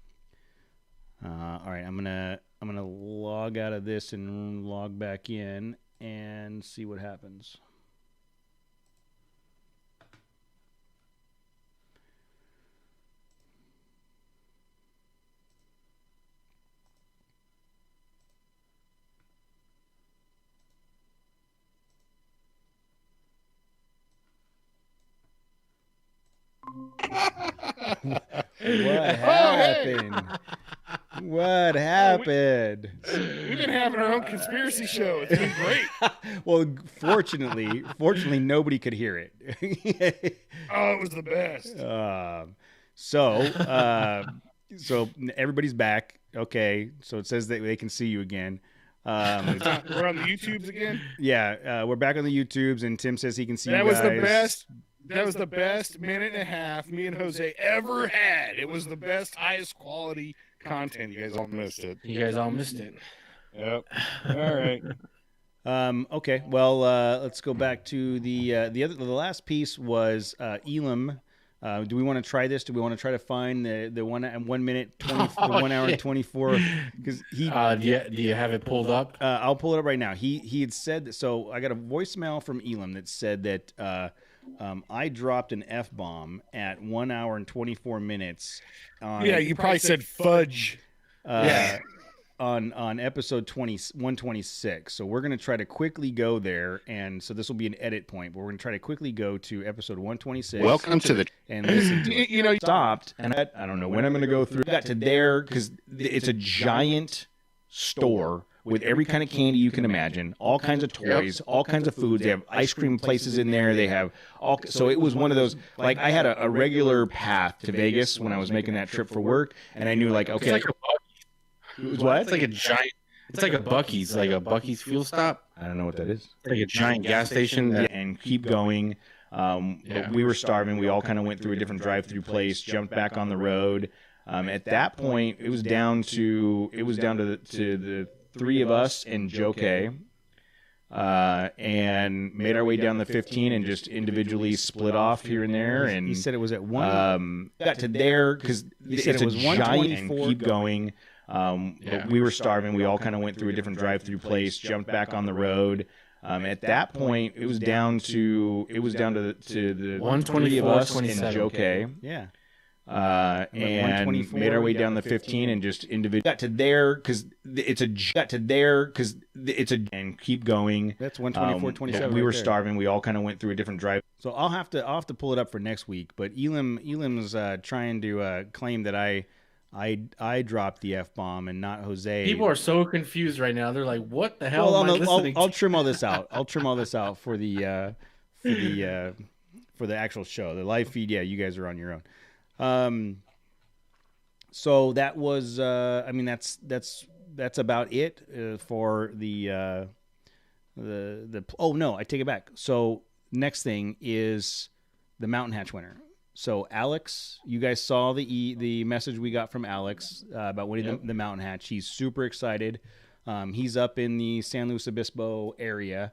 All right, I'm gonna log out of this and log back in and see what happens. What happened? What happened? We've been having our own conspiracy show. It's been great. Well, fortunately, nobody could hear it. Oh, it was the best. So everybody's back. Okay, so it says that they can see you again. We're on the YouTubes again. Yeah, we're back on the YouTubes, and Tim says he can see you guys. That was the best minute and a half me and Jose ever had. It was the best, highest quality content. You guys all missed it. Yep. All right. Okay. Well, let's go back to the last piece was Elam. Do we want to try this? Do we want to try to find the 1 minute 20, the 1 hour and 24? Because he. Do you have it pulled up? I'll pull it up right now. He had said that, so I got a voicemail from Elam that said that I dropped an F-bomb at 1 hour and 24 minutes. You probably said fudge. On episode 126. So we're going to try to quickly go there. And so this will be an edit point, but we're going to try to quickly go to episode 126. Welcome to the... And listen to it. Stopped. And I don't know when I'm going to go through. Got to there because it's a giant store with every kind of candy you can imagine, all kinds of toys, all kinds of foods. They have ice cream places in there. They have all. So it was one of those, like I had a regular path to Vegas when I was making that trip for work. And I knew like, okay. What? It's like a giant. It's like a Buc-ee's, like a Buc-ee's fuel stop. I don't know what that is. Like a giant gas station. And keep going. We were starving. We all kind of went through a different drive-through place, jumped back on the road. At that point, it was down to the three of us and Joe K. And made our way down the 15 and just individually split off here and there. And he said it was at 1. Got to there because it's a giant and keep going. We were starving. We all kind of went through a different drive-through place, jumped back on the road. At that point, it was down to the 124 of us and 27. Joe K. Yeah. And made our way down the 15 and just individually got to there because it's a and keep going. That's 124, 27. We were right there. starving. We all kind of went through a different drive. So I'll have to pull it up for next week. But Elam's trying to claim that I dropped the F-bomb and not Jose. People are so confused right now. They're like, "What the hell am I listening I'll to?" trim all this out. I'll trim all this out for the actual show, the live feed. Yeah, you guys are on your own. So that was, that's about it for the. Oh no, I take it back. So next thing is the Mountain Hatch winner. So Alex, you guys saw the message we got from Alex about winning the Mountain Hatch. He's super excited. He's up in the San Luis Obispo area.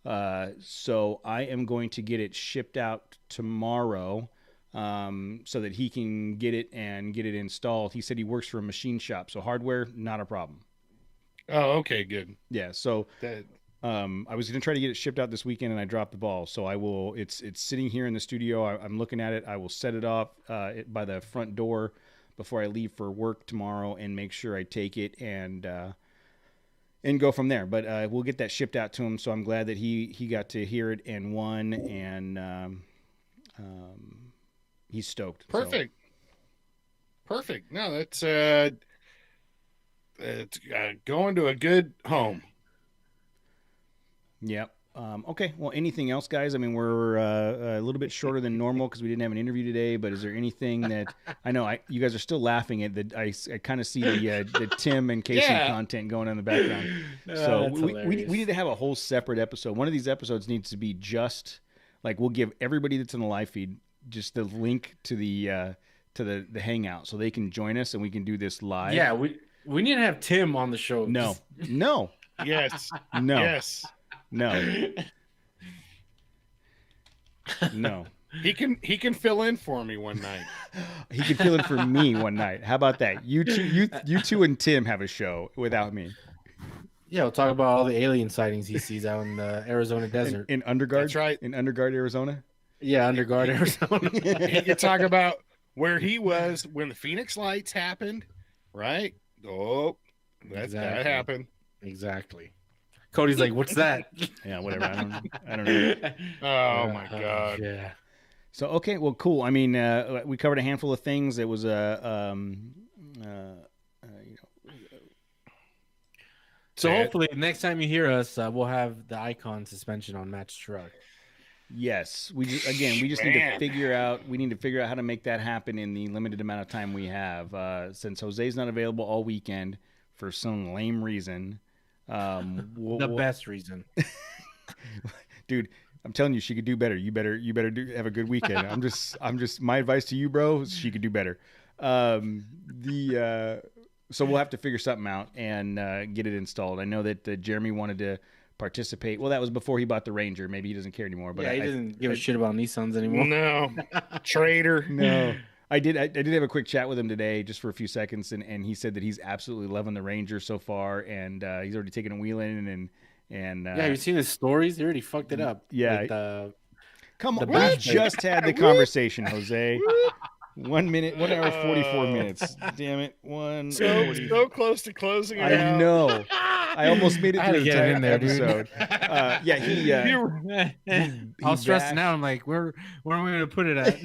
So I am going to get it shipped out tomorrow so that he can get it and get it installed. He said he works for a machine shop, so hardware, not a problem. Oh, okay, good. Yeah, so I was going to try to get it shipped out this weekend, and I dropped the ball. So I will. It's sitting here in the studio. I'm looking at it. I will set it off by the front door before I leave for work tomorrow, and make sure I take it and go from there. But we'll get that shipped out to him. So I'm glad that he got to hear it and won, and he's stoked. Perfect. So. Perfect. No, that's it's going to a good home. Yep. Okay. Well, anything else, guys? I mean, we're a little bit shorter than normal because we didn't have an interview today. But is there anything that I know you guys are still laughing at? That I kind of see the Tim and Casey content going on in the background. So we need to have a whole separate episode. One of these episodes needs to be just like we'll give everybody that's in the live feed just the link to the hangout so they can join us and we can do this live. Yeah, we need to have Tim on the show. No. Yes. No. Yes. No. No. He can fill in for me one night. He can fill in for me one night. How about that? You two and Tim have a show without me. Yeah, we'll talk about all the alien sightings he sees out in the Arizona desert. In Undergard? That's right. In Undergard, Arizona? Yeah, Undergard, Arizona. He could talk about where he was when the Phoenix Lights happened, right? Oh, that happened. Exactly. Cody's like, "What's that?" Yeah, whatever. I don't know. Oh my God. Yeah. So okay, well, cool. I mean, we covered a handful of things. It was So hopefully next time you hear us, we'll have the Icon suspension on Matt's truck. Yes, we just need to figure out how to make that happen in the limited amount of time we have. Since Jose's not available all weekend for some lame reason, best reason, dude. I'm telling you, she could do better. You better have a good weekend. I'm just my advice to you, bro, is she could do better. So we'll have to figure something out and get it installed. I know that Jeremy wanted to participate. Well, that was before he bought the Ranger. Maybe he doesn't care anymore. But he doesn't give a shit about Nissans anymore. No, traitor. No, I did have a quick chat with him today, just for a few seconds, and he said that he's absolutely loving the Ranger so far, and he's already taken a wheel in and have you seen his stories? He already fucked it up. Yeah, come on, we just had the conversation, Jose. 1 minute, 1 hour, 44 minutes. Damn it. So close to closing it out. I know. I almost made it through the entire episode. I was stressing out. I'm like, where are we going to put it at?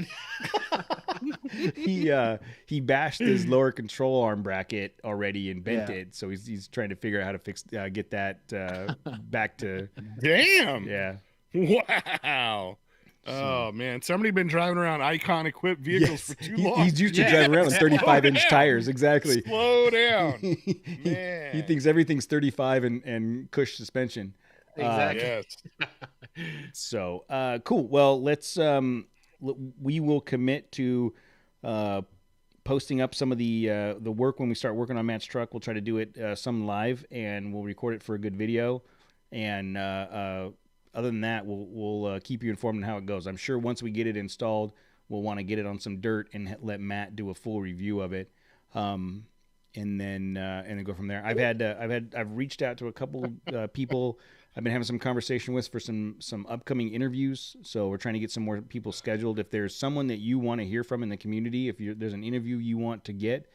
He bashed his lower control arm bracket already and bent it. So he's trying to figure out how to fix, get that back to. Damn. Yeah. Wow. Oh man, somebody been driving around Icon equipped vehicles for too long. He's used to driving around with 35-inch tires. Exactly. Slow down. Man. He thinks everything's 35 and cush suspension. Exactly. Yes. So cool. Well, let's we will commit to posting up some of the work when we start working on Matt's truck. We'll try to do it some live, and we'll record it for a good video. And other than that, we'll keep you informed on how it goes. I'm sure once we get it installed, we'll want to get it on some dirt and let Matt do a full review of it, and then go from there. I've reached out to a couple people I've been having some conversation with for some upcoming interviews. So we're trying to get some more people scheduled. If there's someone that you want to hear from in the community, if there's an interview you want to get,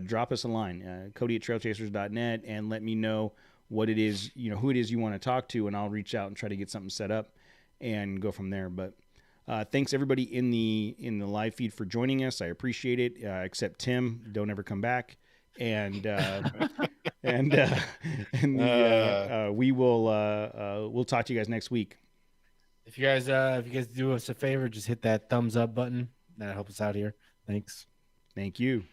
drop us a line, Cody@Trailchasers.net, and let me know what it is, who it is you want to talk to, and I'll reach out and try to get something set up and go from there. But thanks everybody in the live feed for joining us. I appreciate it. Except Tim, don't ever come back. And we will we'll talk to you guys next week. If you guys do us a favor, just hit that thumbs up button. That helps us out here. Thanks. Thank you.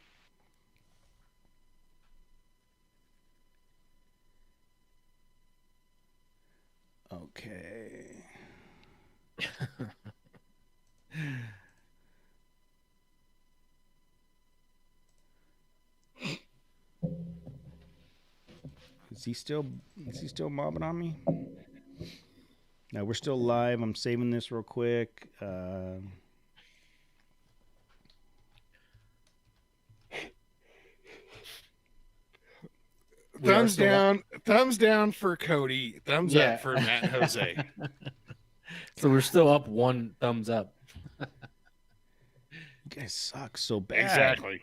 Okay. Is he still mobbing on me? No, we're still live. I'm saving this real quick. Thumbs down for Cody. Thumbs up for Matt and Jose. So we're still up 1 thumbs up. You guys suck so bad. Exactly.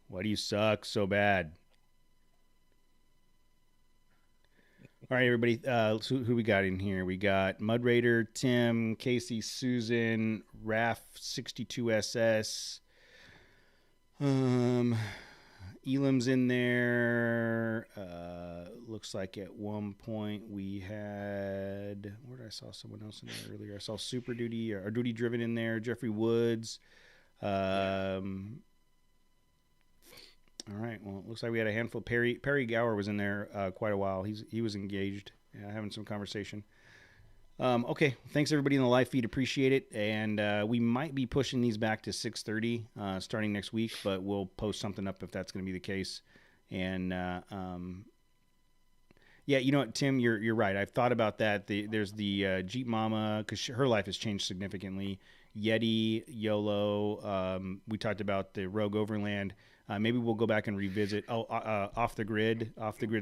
Why do you suck so bad? All right, everybody. Who we got in here? We got Mud Raider, Tim, Casey, Susan, Raf 62SS. Elam's in there. Looks like at one point we had, where did I saw someone else in there earlier? I saw Super Duty or Duty Driven in there. Jeffrey Woods. All right. Well, it looks like we had a handful. Perry Gower was in there quite a while. He was engaged, having some conversation. Okay. Thanks everybody in the live feed. Appreciate it. And we might be pushing these back to 6:30 starting next week, but we'll post something up if that's going to be the case. And yeah, you know what, Tim, you're right. I've thought about that. There's the Jeep Mama, because her life has changed significantly. Yeti, YOLO. We talked about the Rogue Overland. Maybe we'll go back and revisit. Off the grid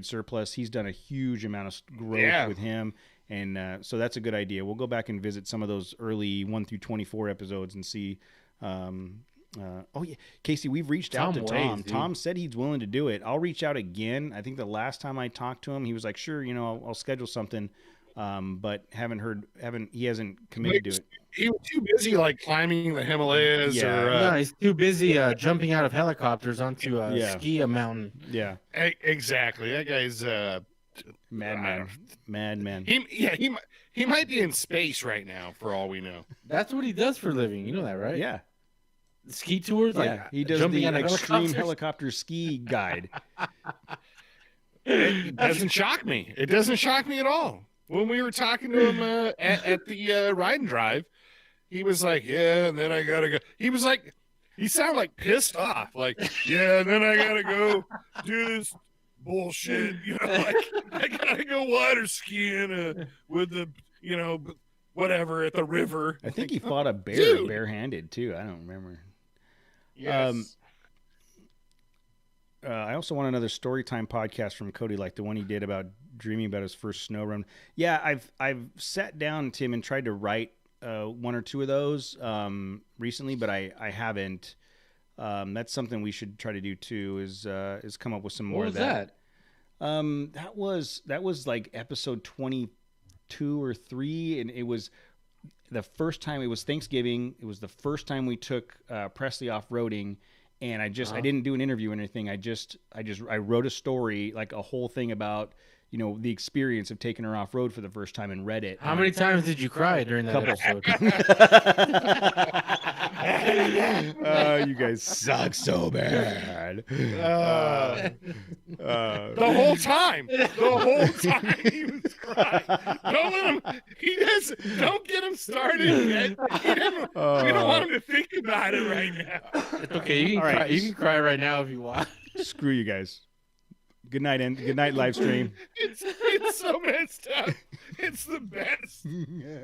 surplus. He's done a huge amount of growth with him, and so that's a good idea. We'll go back and visit some of those early 1 through 24 episodes and see. Oh yeah, Casey, we've reached out to Tom. Tom said he's willing to do it. I'll reach out again. I think the last time I talked to him, he was like, "Sure, I'll schedule something." but he hasn't committed to it. He was too busy like climbing the Himalayas or no, he's too busy jumping out of helicopters onto ski a mountain. Yeah, exactly. That guy's madman. He might be in space right now for all we know. That's what he does for a living. You know that, right? Yeah. Ski tours, he does the extreme helicopter ski guide. It doesn't shock me. It doesn't shock me at all. When we were talking to him at the ride and drive, he was like, "Yeah, and then I gotta go." He was like, he sounded like pissed off, like, "Yeah, and then I gotta go do this bullshit." You know, like I gotta go water skiing with the, whatever at the river. I think he fought a bear barehanded too. I don't remember. Yes. I also want another storytime podcast from Cody, like the one he did about dreaming about his first snow run. Yeah, I've sat down, Tim, and tried to write one or two of those recently, but I haven't. That's something we should try to do too. Is come up with some more. What was that? That was like episode 22 or 3, and it was the first time. It was Thanksgiving. It was the first time we took Presley off roading. And I didn't do an interview or anything. I wrote a story, like a whole thing about, the experience of taking her off road for the first time and read it. How many times did you cry during that episode? You guys suck so bad. The whole time he was crying. Don't let him. Don't get him started yet. We don't want him to think about it right now. It's okay. You can cry right now if you want. Screw you guys. Good night, live stream. It's so messed up. It's the best.